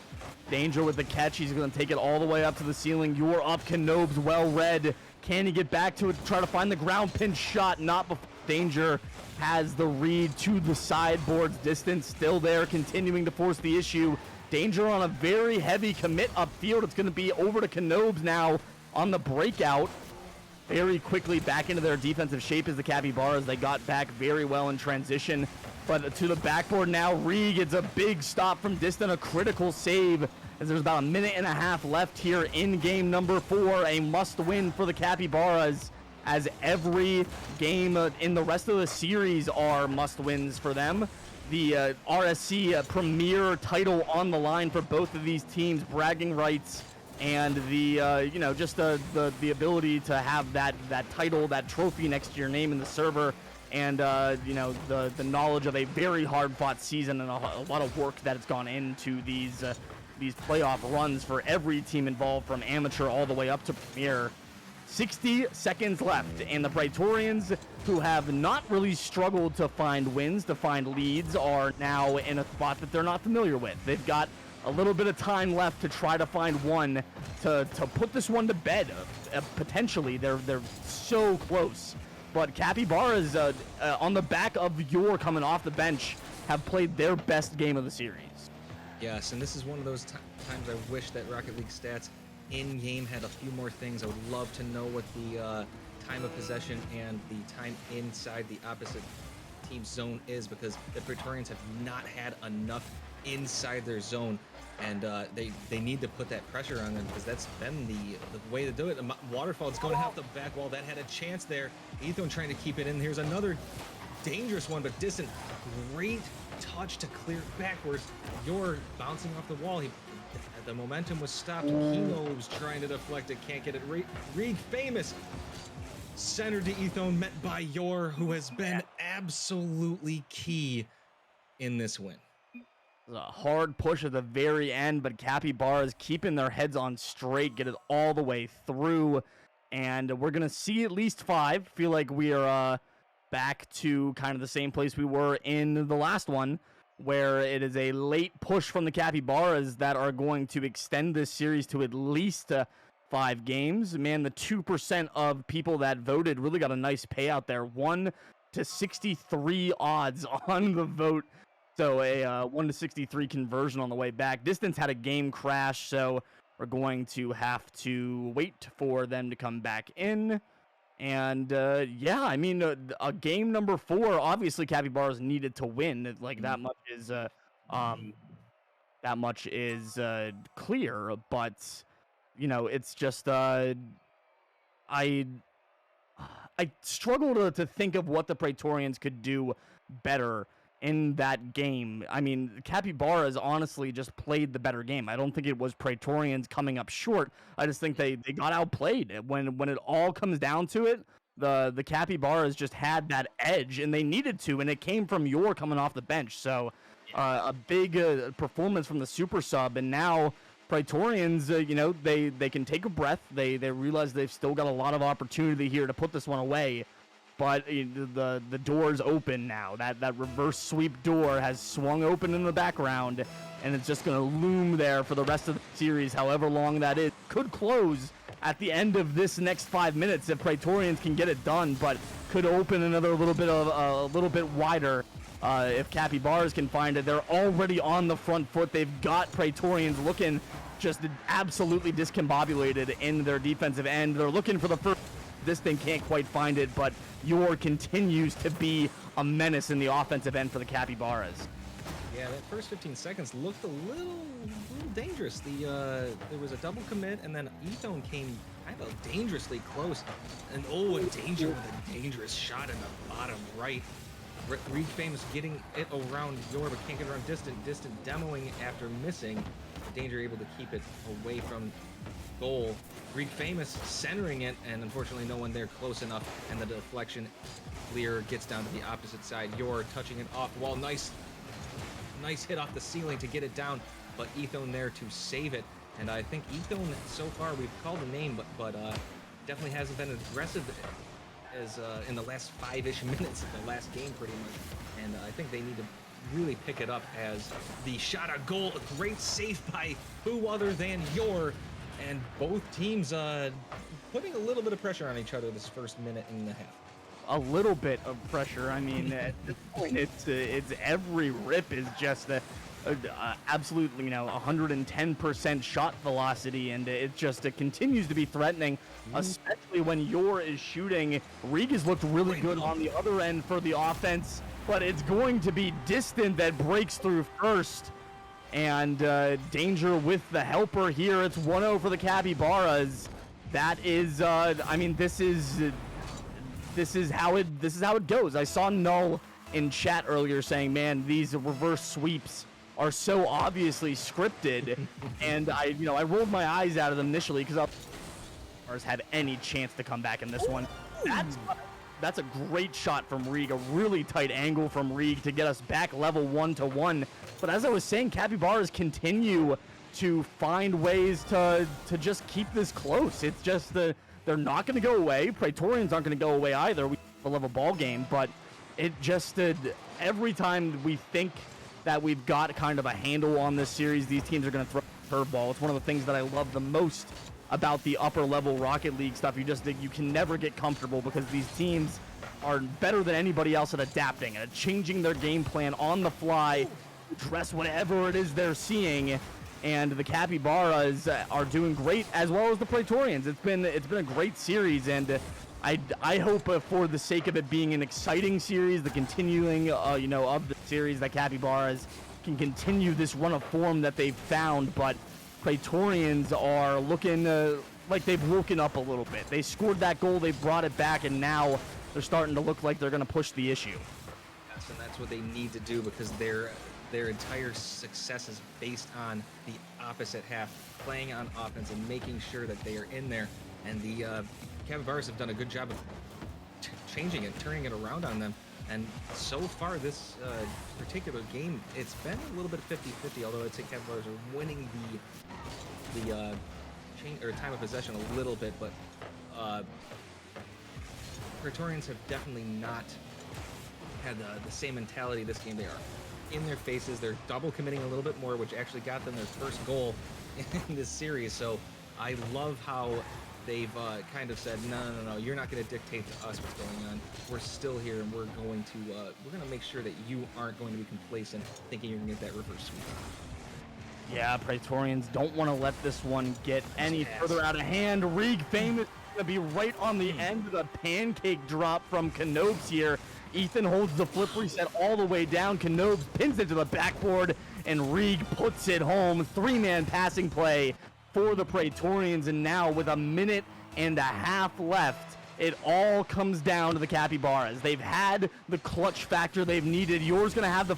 Danger with the catch. He's going to take it all the way up to the ceiling. You're up. Canobes well read. Can he get back to it to try to find the ground pin shot? Not before Danger has the read to the sideboard's distance. Still there, continuing to force the issue. Danger on a very heavy commit upfield. It's going to be over to Canobes now on the breakout. Very quickly back into their defensive shape as the Capybaras. They got back very well in transition. But to the backboard now, Reed gets a big stop from Distant, a critical save as there's about a minute and a half left here in game number 4. A must-win for the Capybaras, as every game in the rest of the series are must-wins for them. The RSC premier title on the line for both of these teams, bragging rights, and the just the ability to have that title, that trophy next to your name in the server, and the knowledge of a very hard-fought season and a lot of work that has gone into these playoff runs for every team involved, from amateur all the way up to premier. 60 seconds left, and the Praetorians, who have not really struggled to find wins, to find leads, are now in a spot that they're not familiar with. They've got a little bit of time left to try to find one to put this one to bed. Potentially, they're so close. But Capybaras, on the back of your coming off the bench, have played their best game of the series. Yes, and this is one of those times I wish that Rocket League stats in-game had a few more things. I would love to know what the time of possession and the time inside the opposite team's zone is, because the Praetorians have not had enough inside their zone, and they need to put that pressure on them, because that's been the way to do it. Waterfall's going to have the back wall. That had a chance there. Ethan trying to keep it in. Here's another dangerous one, but Distant. Great touch to clear backwards. You're bouncing off the wall. The momentum was stopped. Kino's trying to deflect it, can't get it. Reed Famous centered to Ethone, met by Yor, who has been absolutely key in this win. A hard push at the very end, but Capybaras keeping their heads on straight, get it all the way through, and we're gonna see at least 5. Feel like we are back to kind of the same place we were in the last one, where it is a late push from the Capybaras that are going to extend this series to at least 5 games. Man, the 2% of people that voted really got a nice payout there. 1 to 63 odds on the vote. So a 1 to 63 conversion on the way back. Distance had a game crash, so we're going to have to wait for them to come back in. And yeah, I mean, a game number 4, obviously Capybaras needed to win. Like that much is clear. But it's just I struggle to think of what the Praetorians could do better in that game. I mean, Capybaras honestly just played the better game. I don't think it was Praetorians coming up short. I just think they got outplayed. When it all comes down to it, the Capybaras just had that edge, and they needed to, and it came from Yor coming off the bench. So a big performance from the super sub, and now Praetorians, they can take a breath. They realize they've still got a lot of opportunity here to put this one away. But the door's open now. That reverse sweep door has swung open in the background, and it's just going to loom there for the rest of the series, however long that is. Could close at the end of this next 5 minutes if Praetorians can get it done, but could open another little bit wider if Capybaras can find it. They're already on the front foot. They've got Praetorians looking just absolutely discombobulated in their defensive end. They're looking for the first. This thing can't quite find it, but Yor continues to be a menace in the offensive end for the Capybaras. Yeah, that first 15 seconds looked a little dangerous. There was a double commit, and then Ethone came kind of dangerously close. And a Danger with a dangerous shot in the bottom right. Reed Famous getting it around Yor, but can't get around Distant. Distant demoing after missing. Danger able to keep it away from goal. Greek Famous centering it, and unfortunately no one there close enough, and the deflection clear gets down to the opposite side. You're touching it off wall. Nice hit off the ceiling to get it down, but Ethone there to save it. And I think Ethone, so far, we've called a name, but definitely hasn't been aggressive as in the last 5-ish minutes of the last game, pretty much. And I think they need to really pick it up as the shot on goal. A great save by who other than Yor. And both teams putting a little bit of pressure on each other this first minute and a half. A little bit of pressure. I mean, at this point, it's every rip is just a absolutely, 110% shot velocity, and it continues to be threatening, especially when Yor is shooting. Rieg has looked really good on the other end for the offense, but it's going to be Distant that breaks through first. And Danger with the helper here. It's 1-0 for the Capybaras. That is, I mean, this is how it goes. I saw Null in chat earlier saying, "Man, these reverse sweeps are so obviously scripted," and I rolled my eyes out of them initially because ours had any chance to come back in this one. That's a great shot from Rieg, a really tight angle from Rieg to get us back level 1-1. But as I was saying, Capybaras continue to find ways to just keep this close. It's just they're not going to go away. Praetorians aren't going to go away either. We love a ball game, but it just every time we think that we've got kind of a handle on this series, these teams are going to throw a curveball. It's one of the things that I love the most about the upper level Rocket League stuff. You can never get comfortable because these teams are better than anybody else at adapting and changing their game plan on the fly, address whatever it is they're seeing. And the Capybaras are doing great, as well as the Praetorians. It's been a great series, and I hope for the sake of it being an exciting series, the continuing of the series, that Capybaras can continue this run of form that they've found. But Praetorians are looking like they've woken up a little bit. They scored that goal, they brought it back, and now they're starting to look like they're going to push the issue. Yes, and that's what they need to do, because their entire success is based on the opposite half, playing on offense and making sure that they are in there. And the Capybaras have done a good job of changing it, turning it around on them. And so far, this particular game, it's been a little bit 50-50, although I'd say Capybaras are winning the time of possession a little bit, but Praetorians have definitely not had the same mentality this game. They are in their faces. They're double committing a little bit more, which actually got them their first goal in this series. So I love how they've kind of said, no, you're not going to dictate to us what's going on. We're still here, and we're going to make sure that you aren't going to be complacent, thinking you're going to get that reverse sweep. Yeah, Praetorians don't want to let this one get any further out of hand. Rieg Famous going to be right on the end of the pancake drop from Canobes here. Ethan holds the flip reset all the way down. Canobes pins it to the backboard, and Rieg puts it home. 3-man passing play for the Praetorians, and now with a minute and a half left, it all comes down to the Capybaras. They've had the clutch factor they've needed. Yor's going to have the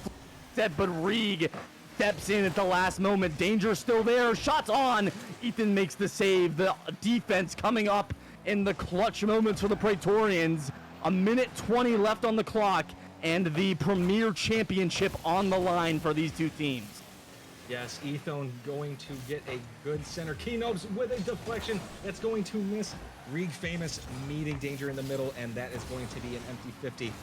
set, but Rieg steps in at the last moment. Danger still there. Shots on. Ethan makes the save. The defense coming up in the clutch moments for the Praetorians. A minute 20 left on the clock, and the Premier Championship on the line for these two teams. Yes, Ethone going to get a good center. Kenobes with a deflection that's going to miss. Rieg Famous meeting Danger in the middle, and that is going to be an empty 50.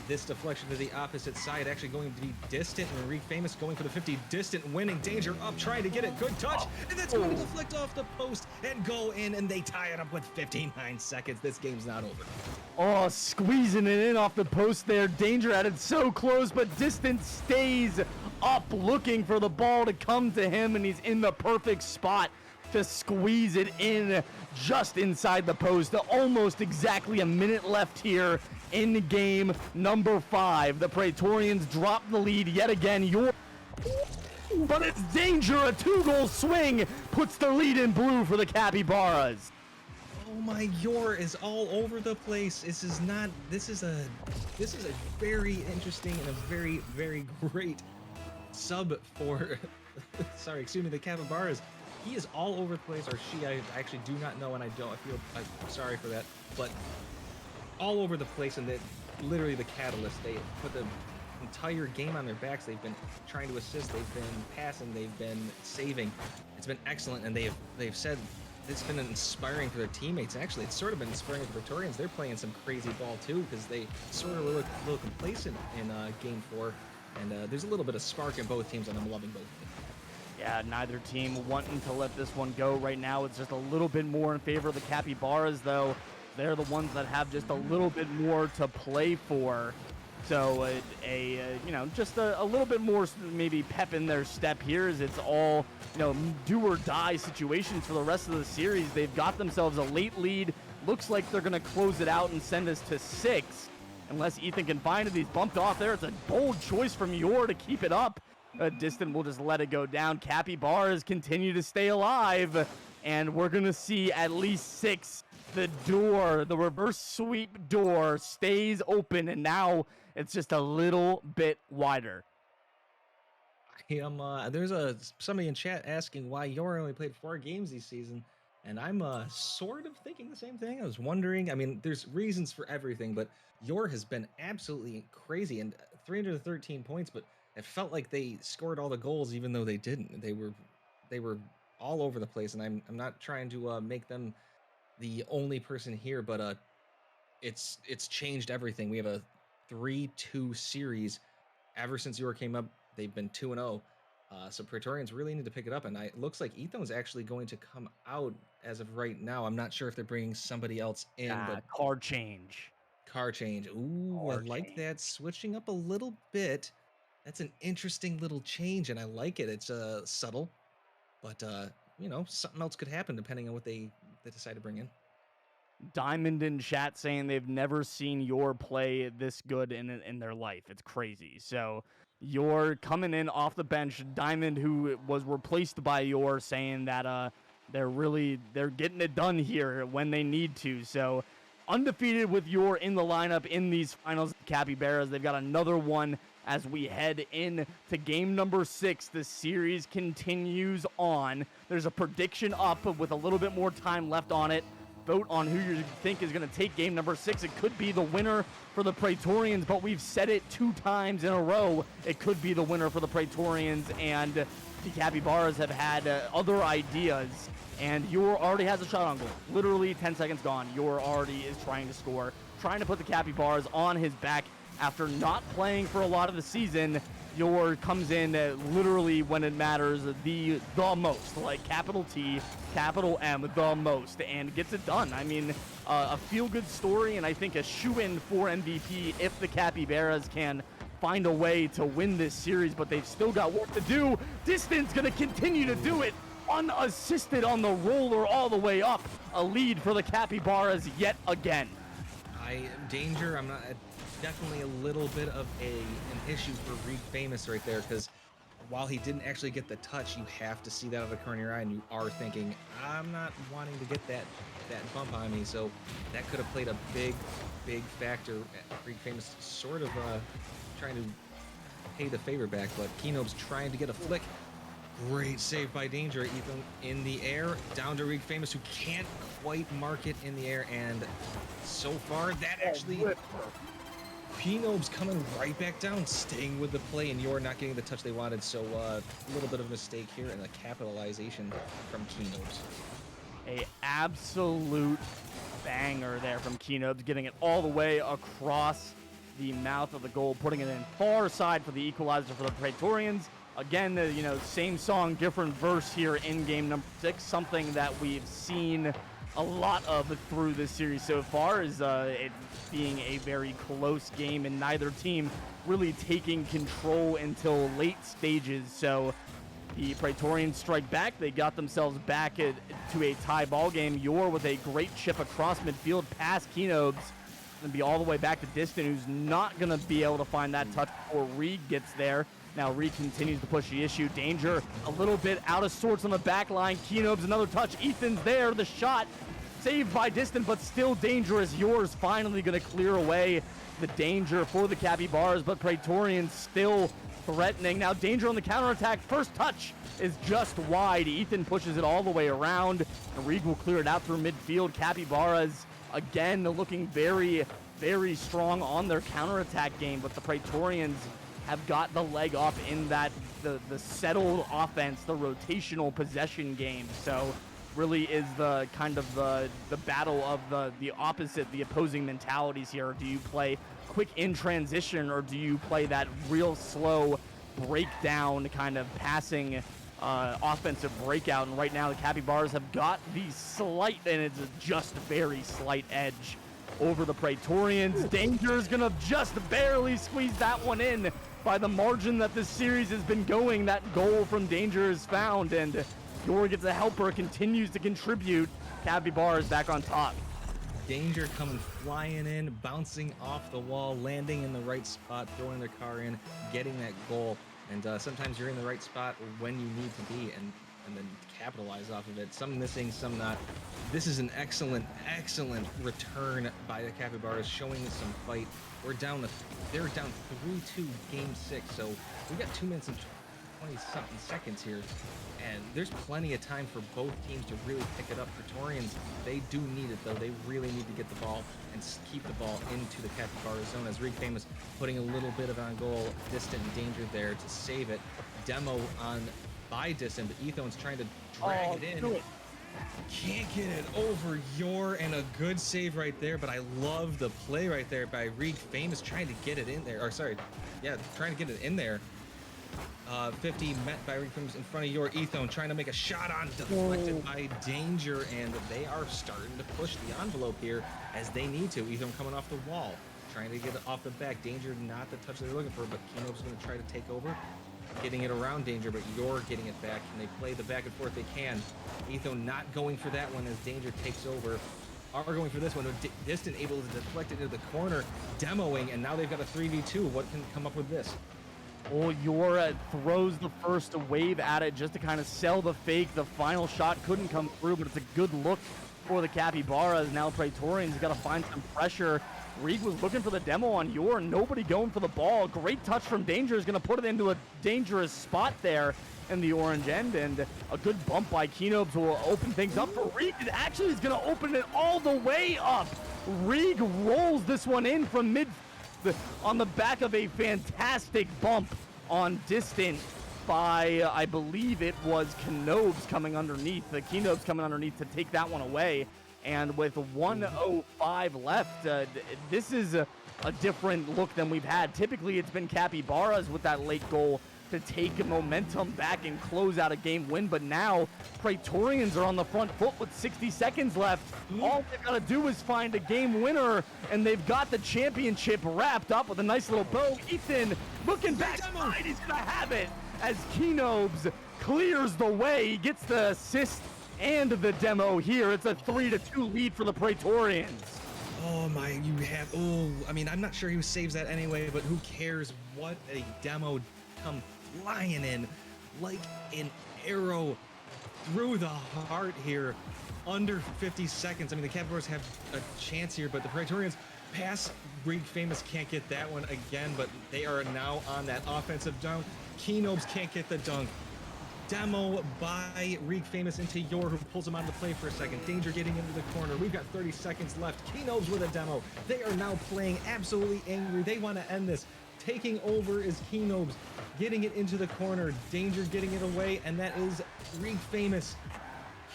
This deflection to the opposite side actually going to be Distant, and Rieg Famous going for the 50. Distant winning. Danger up, trying to get it. Good touch, and that's going to deflect off the post and go in, and they tie it up with 59 seconds. This game's not over. Oh, squeezing it in off the post there. Danger had it so close, but Distant stays up looking for the ball to come to him, and he's in the perfect spot to squeeze it in just inside the post. Almost exactly a minute left here in game number 5. The Praetorians drop the lead yet again. But it's Danger. A 2-goal swing puts the lead in blue for the Capybaras. Oh my, Yor is all over the place. This is a very interesting and a very, very great sub for sorry, excuse me, the Capybaras. He is all over the place, or she. I actually do not know, and I feel I'm sorry for that, but all over the place, and that literally the catalyst. They put the entire game on their backs. They've been trying to assist. They've been passing. They've been saving. It's been excellent, and they've said it's been inspiring for their teammates. Actually, it's sort of been inspiring for the Praetorians. They're playing some crazy ball too, because they sort of look a little complacent in game 4, and there's a little bit of spark in both teams, and I'm loving both of them. Yeah, neither team wanting to let this one go right now. It's just a little bit more in favor of the Capybaras, though. They're the ones that have just a little bit more to play for. So just a little bit more maybe pep in their step here, as it's all, do or die situations for the rest of the series. They've got themselves a late lead. Looks like they're going to close it out and send us to 6. Unless Ethan can find it. He's bumped off there. It's a bold choice from Yor to keep it up. Distant will just let it go down. Capybaras continue to stay alive. And we're going to see at least 6. The door, the reverse sweep door, stays open, and now it's just a little bit wider. I am. There's somebody in chat asking why Yor only played 4 games this season, and I'm sort of thinking the same thing. I was wondering. I mean, there's reasons for everything, but Yor has been absolutely crazy, and 313 points, but it felt like they scored all the goals, even though they didn't. They were all over the place, and I'm not trying to make them the only person here, but it's changed everything. We have a 3-2 series ever since Yor came up. They've been 2-0. So Praetorians really need to pick it up, and it looks like Ethan's actually going to come out as of right now. I'm not sure if they're bringing somebody else in, but Card change. Ooh, I like that. Switching up a little bit. That's an interesting little change, and I like it. It's subtle, but something else could happen depending on what they decide to bring in. Diamond in chat saying they've never seen Yor play this good in their life. It's crazy. So Yor coming in off the bench. Diamond, who was replaced by Yor, saying that they're getting it done here when they need to. So undefeated with Yor in the lineup in these finals. Capybaras, they've got another one as we head in to game number 6. The series continues on. There's a prediction up with a little bit more time left on it. Vote on who you think is going to take game number 6. It could be the winner for the Praetorians, but we've said it 2 times in a row. It could be the winner for the Praetorians, and the Capybaras have had other ideas. And Yor already has a shot on goal. Literally 10 seconds gone. Yor already is trying to score, trying to put the Capybaras on his back after not playing for a lot of the season. Yor comes in literally when it matters the most, like capital T, capital M, the most, and gets it done. I mean, a feel-good story, and I think a shoe-in for MVP if the Capybaras can find a way to win this series, but they've still got work to do. Distance going to continue to do it, unassisted on the roller all the way up. A lead for the Capybaras yet again. Danger, I'm not... Definitely a little bit of an issue for Reed Famous right there, because while he didn't actually get the touch, you have to see that out of the corner of your eye, and you are thinking, I'm not wanting to get that bump on me. So that could have played a big factor. Reed Famous sort of trying to pay the favor back, but Kenob's trying to get a flick. Great save by Danger. Ethan in the air, down to Reed Famous, who can't quite mark it in the air, and so far that actually... Kenob's coming right back down, staying with the play, and Yor not getting the touch they wanted. So a little bit of a mistake here, and a capitalization from Kenob's. A absolute banger there from Kenob's, getting it all the way across the mouth of the goal, putting it in far side for the equalizer for the Praetorians. Again, same song, different verse here in game number 6. Something that we've seen a lot of through this series so far is it being a very close game, and neither team really taking control until late stages. So the Praetorians strike back. They got themselves back to a tie ball game. Yor with a great chip across midfield past Kenob's, and be all the way back to Distant, who's not going to be able to find that touch before Reed gets there. Now Reed continues to push the issue. Danger a little bit out of sorts on the back line. Kenob's another touch. Ethan's there. The shot saved by Distant, but still dangerous. Yor's finally going to clear away the danger for the Capybaras, but Praetorians still threatening. Now Danger on the counterattack. First touch is just wide. Ethan pushes it all the way around. Reed will clear it out through midfield. Capybaras, again, looking very, very strong on their counterattack game, but the Praetorians have got the leg up in that the settled offense, the rotational possession game. So really is the kind of the battle of the opposite, the opposing mentalities here. Do you play quick in transition, or do you play that real slow breakdown kind of passing offensive breakout? And right now the Capybaras have got the slight, and it's just very slight edge over the Praetorians. Danger is gonna just barely squeeze that one in by the margin that this series has been going. That goal from Danger is found, and Yor gets a helper, continues to contribute. Capybaras back on top. Danger coming flying in, bouncing off the wall, landing in the right spot, throwing their car in, getting that goal. And sometimes you're in the right spot when you need to be, and then capitalize off of it. Some missing, some not. This is an excellent, excellent return by the Capybaras, showing some fight. They're down 3-2 game 6, so we got 2 minutes and 20-something seconds here, and there's plenty of time for both teams to really pick it up. Praetorians, they do need it though. They really need to get the ball and keep the ball into the Capybara zone, as Reed Famous putting a little bit of on goal, Distant Danger there to save it. Demo on by Distant, but Ethon's trying to drag it in. Can't get it over Yor, and a good save right there, but I love the play right there by Reed Famous trying to get it in there, or sorry, yeah, trying to get it in there. 50 met by Reed Famous in front of Yor. Ethon trying to make a shot on, deflected by Danger, and they are starting to push the envelope here as they need to. Ethon coming off the wall, trying to get it off the back. Danger not the touch they're looking for, but Kino's going to try to take over. Getting it around Danger, but Yor getting it back. Can they play the back and forth? They can. Ethon not going for that one as Danger takes over. Are going for this one. Distant able to deflect it into the corner, demoing, and now they've got a 3v2. What can come up with this? Oh, Yor throws the first wave at it just to kind of sell the fake. The final shot couldn't come through, but it's a good look for the Capybaras. Now Praetorians got to find some pressure. Reed was looking for the demo on Yor. Nobody going for the ball. Great touch from Danger is going to put it into a dangerous spot there in the orange end, and a good bump by Kenobes will open things up for Reed. It actually is going to open it all the way up. Reed rolls this one in from mid on the back of a fantastic bump on Distant by, I believe it was Kenobes coming underneath. The Kenobes coming underneath to take that one away. And with 1:05 left, this is a different look than we've had. Typically, it's been Capybaras with that late goal to take momentum back and close out a game win. But now, Praetorians are on the front foot with 60 seconds left. All they've got to do is find a game winner, and they've got the championship wrapped up with a nice little bow. Ethan looking back, he's going to have it as Kenobes clears the way. He gets the assist and the demo here. It's a 3-2 lead for the Praetorians. Oh my, I mean, I'm not sure who saves that anyway, but who cares? What a demo come flying in like an arrow through the heart here. Under 50 seconds. I mean, the Capybaras have a chance here, but the Praetorians pass. Reed Famous can't get that one again, but they are now on that offensive dunk. Kenobes can't get the dunk. Demo by Reed Famous into Yor, who pulls him out of the play for a second. Danger getting into the corner. We've got 30 seconds left. Kenobes with a demo. They are now playing absolutely angry. They want to end this. Taking over is Kenobes, getting it into the corner. Danger getting it away, and that is Reed Famous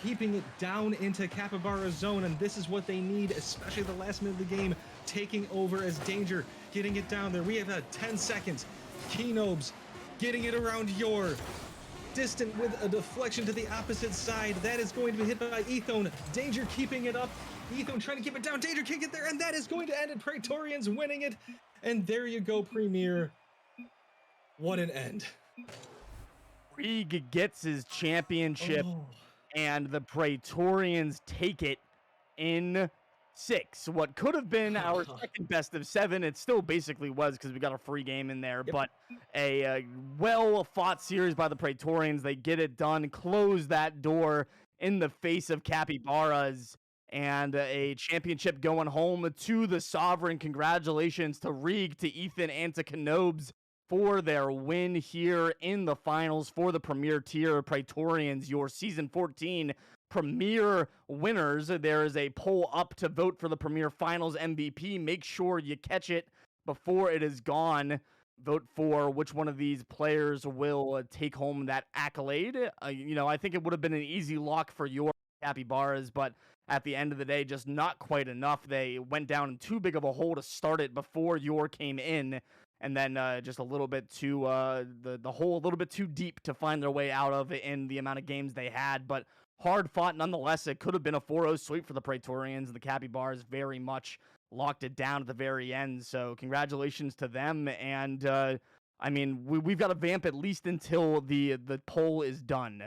keeping it down into Capybara zone, and this is what they need, especially the last minute of the game. Taking over as Danger getting it down there. We have 10 seconds. Kenobes getting it around Yor. Distant with a deflection to the opposite side. That is going to be hit by Ethon. Danger keeping it up. Ethon trying to keep it down. Danger can't get there, and that is going to end it. Praetorians winning it. And there you go, Premier. What an end. Reed gets his championship, and the Praetorians take it in 6. What could have been our second best of 7, it still basically was because we got a free game in there, but a well-fought series by the Praetorians. They get it done, close that door in the face of Capybaras, and a championship going home to the Sovereign. Congratulations to Reed, to Ethan, and to Kenobes. for their win here in the finals for the Premier Tier. Praetorians, your Season 14 Premier winners. There is a poll up to vote for the Premier Finals MVP. Make sure you catch it before it is gone. Vote for which one of these players will take home that accolade. I think it would have been an easy lock for your Capybaras, but at the end of the day, just not quite enough. They went down in too big of a hole to start it before your came in, and then just a little bit too the hole a little bit too deep to find their way out of in the amount of games they had. But hard fought nonetheless. It could have been a 4-0 sweep for the Praetorians. The Capybaras very much locked it down at the very end. So congratulations to them. And we've got to vamp at least until the poll is done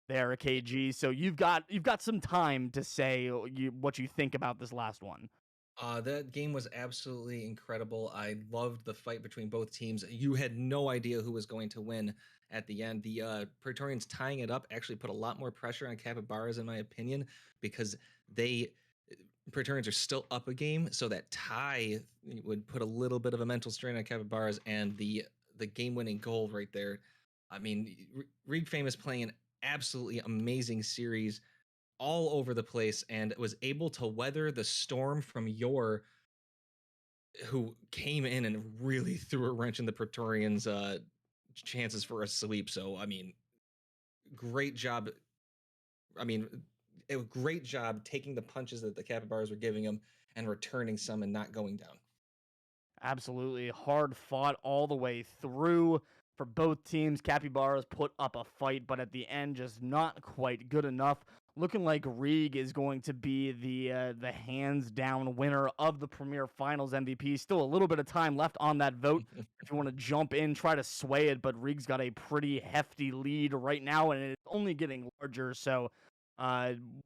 there, KG. So you've got some time to say what you think about this last one. That game was absolutely incredible. I loved the fight between both teams. You had no idea who was going to win at the end. The Praetorians tying it up actually put a lot more pressure on Capybaras, in my opinion, because Praetorians are still up a game, so that tie would put a little bit of a mental strain on Capybaras, and the game-winning goal right there. I mean, Reed Famous playing an absolutely amazing series all over the place and was able to weather the storm from who came in and really threw a wrench in the Praetorians' chances for a sweep. So, I mean, great job. I mean, a great job taking the punches that the Capybaras were giving him and returning some and not going down. Absolutely hard fought all the way through for both teams. Capybaras put up a fight, but at the end, just not quite good enough. Looking like Rieg is going to be the hands down winner of the Premier Finals MVP. Still a little bit of time left on that vote if you want to jump in, try to sway it, but Rieg's got a pretty hefty lead right now, and it's only getting larger. So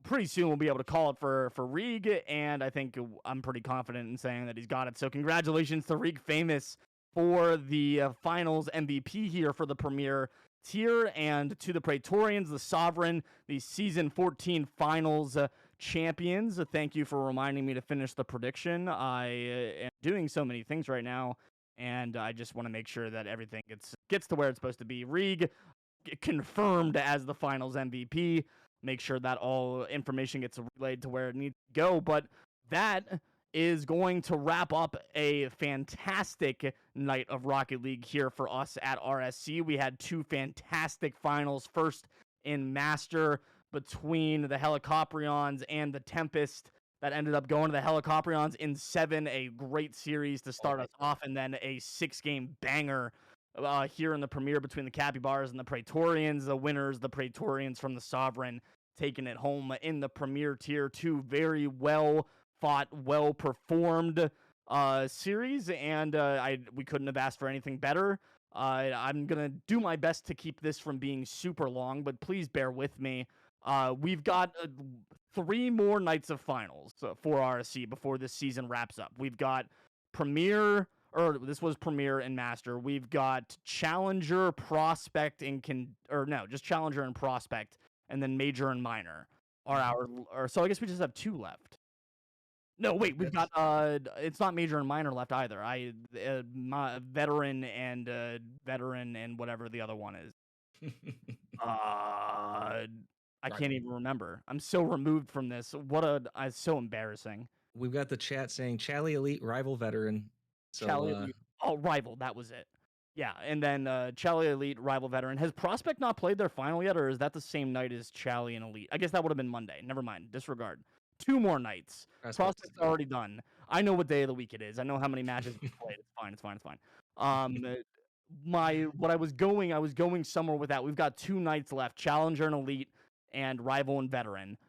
pretty soon we'll be able to call it for Rieg, and I think I'm pretty confident in saying that he's got it. So congratulations to Rieg Famous for the finals MVP here for the Premier Tier, and to the Praetorians, the Sovereign, the Season 14 Finals champions. Thank you for reminding me to finish the prediction. I am doing so many things right now, and I just want to make sure that everything gets to where it's supposed to be. Rieg confirmed as the finals MVP. Make sure that all information gets relayed to where it needs to go. But that is going to wrap up a fantastic night of Rocket League here for us at RSC. We had two fantastic finals. First in Master between the Helicoprions and the Tempest. That ended up going to the Helicoprions in 7, a great series to start us off, and then a 6-game banger here in the Premier between the Capybaras and the Praetorians. The winners, the Praetorians from the Sovereign, taking it home in the Premier Tier 2. Very well fought, well performed series, and we couldn't have asked for anything better. I'm gonna do my best to keep this from being super long, but please bear with me. We've got 3 more nights of finals for RSC before this season wraps up. We've got Premier, or this was Premier and Master. We've got Challenger, Prospect, just Challenger and Prospect, and then Major and Minor are so I guess we just have 2 left. No, wait, we've got it's not Major and Minor left either. My veteran and whatever the other one is. I can't even remember. I'm so removed from this. It's so embarrassing. We've got the chat saying Chally Elite rival veteran. So Chally Elite. Rival, that was it. Yeah, and then Chally Elite rival veteran. Has Prospect not played their final yet, or is that the same night as Chally and Elite? I guess that would have been Monday. Never mind. Disregard. 2 more nights. Prospect's already done. I know what day of the week it is. I know how many matches we played. It's fine. It's fine. It's fine. I was going somewhere with that. We've got 2 nights left: Challenger and Elite, and rival and veteran.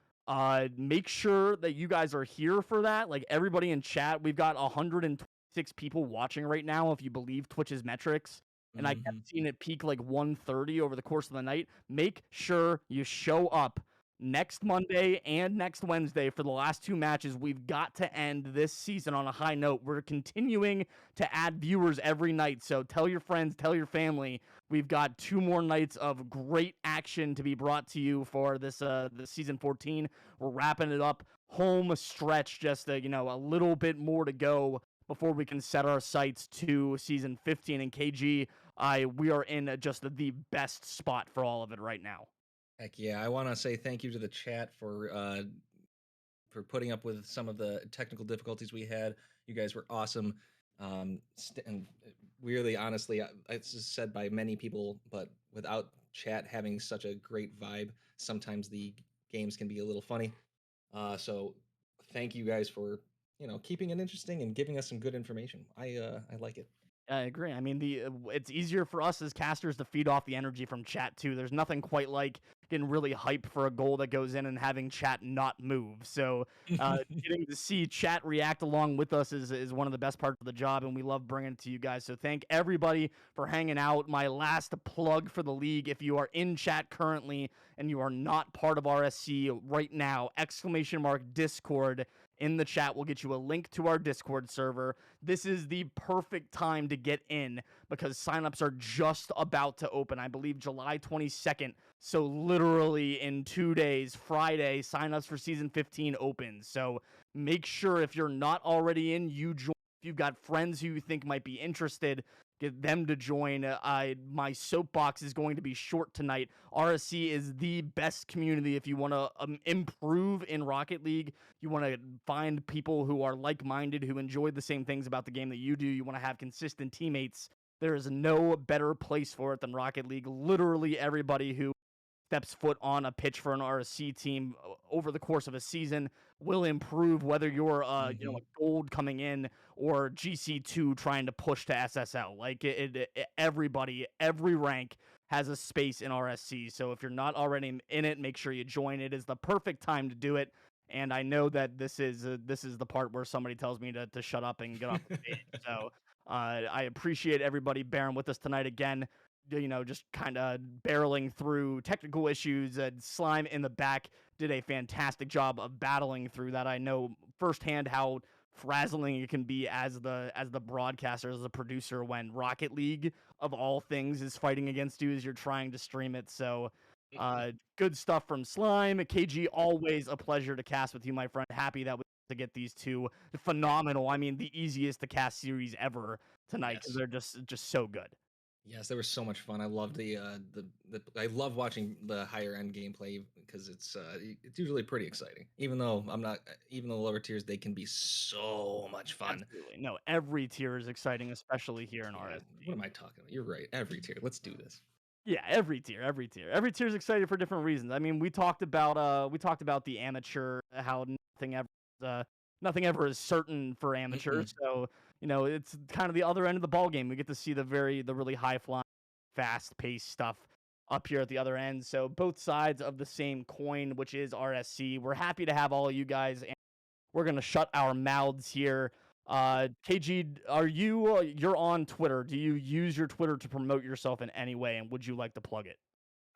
Make sure that you guys are here for that. Like everybody in chat, we've got 126 people watching right now, if you believe Twitch's metrics. And I kept seeing it peak like 130 over the course of the night. Make sure you show up next Monday and next Wednesday for the last 2 matches. We've got to end this season on a high note. We're continuing to add viewers every night. So tell your friends, tell your family. We've got 2 more nights of great action to be brought to you for this season 14. We're wrapping it up. Home stretch, just a little bit more to go before we can set our sights to season 15. And KG, we are in just the best spot for all of it right now. Heck yeah! I want to say thank you to the chat for putting up with some of the technical difficulties we had. You guys were awesome. And really, honestly, it's just said by many people, but without chat having such a great vibe, sometimes the games can be a little funny. So thank you guys for keeping it interesting and giving us some good information. I like it. I agree. I mean, it's easier for us as casters to feed off the energy from chat too. There's nothing quite like getting really hyped for a goal that goes in and having chat not move. So, getting to see chat react along with us is one of the best parts of the job, and we love bringing it to you guys. So, thank everybody for hanging out. My last plug for the league: if you are in chat currently and you are not part of RSC right now, !Discord in the chat will get you a link to our Discord server. This is the perfect time to get in because signups are just about to open. I believe July 22nd. So literally in 2 days, Friday, signups for season 15 opens. So make sure if you're not already in, you join. If you've got friends who you think might be interested, get them to join. My soapbox is going to be short tonight. RSC is the best community if you want to improve in Rocket League. You want to find people who are like-minded, who enjoy the same things about the game that you do. You want to have consistent teammates. There is no better place for it than Rocket League. Literally everybody who steps foot on a pitch for an RSC team over the course of a season will improve, whether you're Hmm. a gold coming in or GC2 trying to push to SSL. Like everybody, every rank has a space in RSC. So if you're not already in it, make sure you join. It is the perfect time to do it. And I know that this is the part where somebody tells me to shut up and get off the stage. So I appreciate everybody bearing with us tonight again. Just kind of barreling through technical issues. Slime in the back did a fantastic job of battling through that. I know firsthand how frazzling it can be as the broadcaster, as a producer, when Rocket League of all things is fighting against you as you're trying to stream it. So, good stuff from Slime. KG, always a pleasure to cast with you, my friend. Happy that we to get these two phenomenal. I mean, the easiest to cast series ever tonight because Yes. they're just so good. Yes, they were so much fun. I love the I love watching the higher end gameplay because it's usually pretty exciting. Even though I'm not even the lower tiers, they can be so much fun. Absolutely. No, every tier is exciting, especially here in Yeah, RSC. what am I talking about? You're right. Every tier. Let's do this. Yeah, every tier, every tier. Every tier is excited for different reasons. I mean, we talked about the amateur, how uh nothing ever is certain for Mm-mm. amateurs. So, it's kind of the other end of the ball game. We get to see the really high flying, fast paced stuff up here at the other end. So both sides of the same coin, which is RSC. We're happy to have all of you guys, we're gonna shut our mouths here. KG, you're on Twitter? Do you use your Twitter to promote yourself in any way, and would you like to plug it?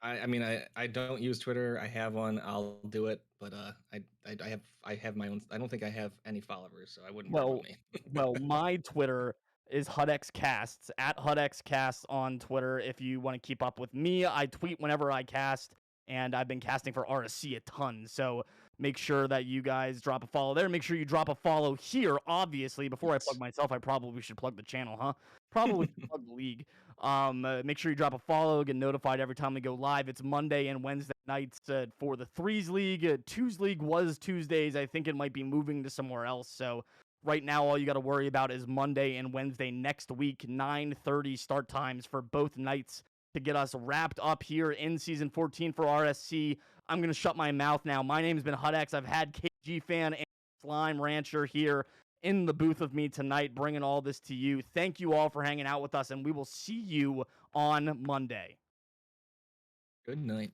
I mean I don't use Twitter. I have one. I'll do it, but I have my own. I don't think I have any followers, so I wouldn't worry about Well, me. my Twitter is HUDXCasts at HUDXCasts on Twitter. If you want to keep up with me, I tweet whenever I cast, and I've been casting for RSC a ton. So make sure that you guys drop a follow there. Make sure you drop a follow here. Obviously, before I plug Yes. myself, I probably should plug the channel, huh? Probably should plug the league. Make sure you drop a follow, get notified every time we go live. It's Monday and Wednesday nights for the Threes League. Twos League was Tuesdays. I think it might be moving to somewhere else. So right now, all you got to worry about is Monday and Wednesday next week, 9:30 start times for both nights to get us wrapped up here in season 14 for RSC. I'm going to shut my mouth now. My name's been HUDX. I've had KG Fan and Slime Rancher here in the booth with me tonight, bringing all this to you. Thank you all for hanging out with us, and we will see you on Monday. Good night.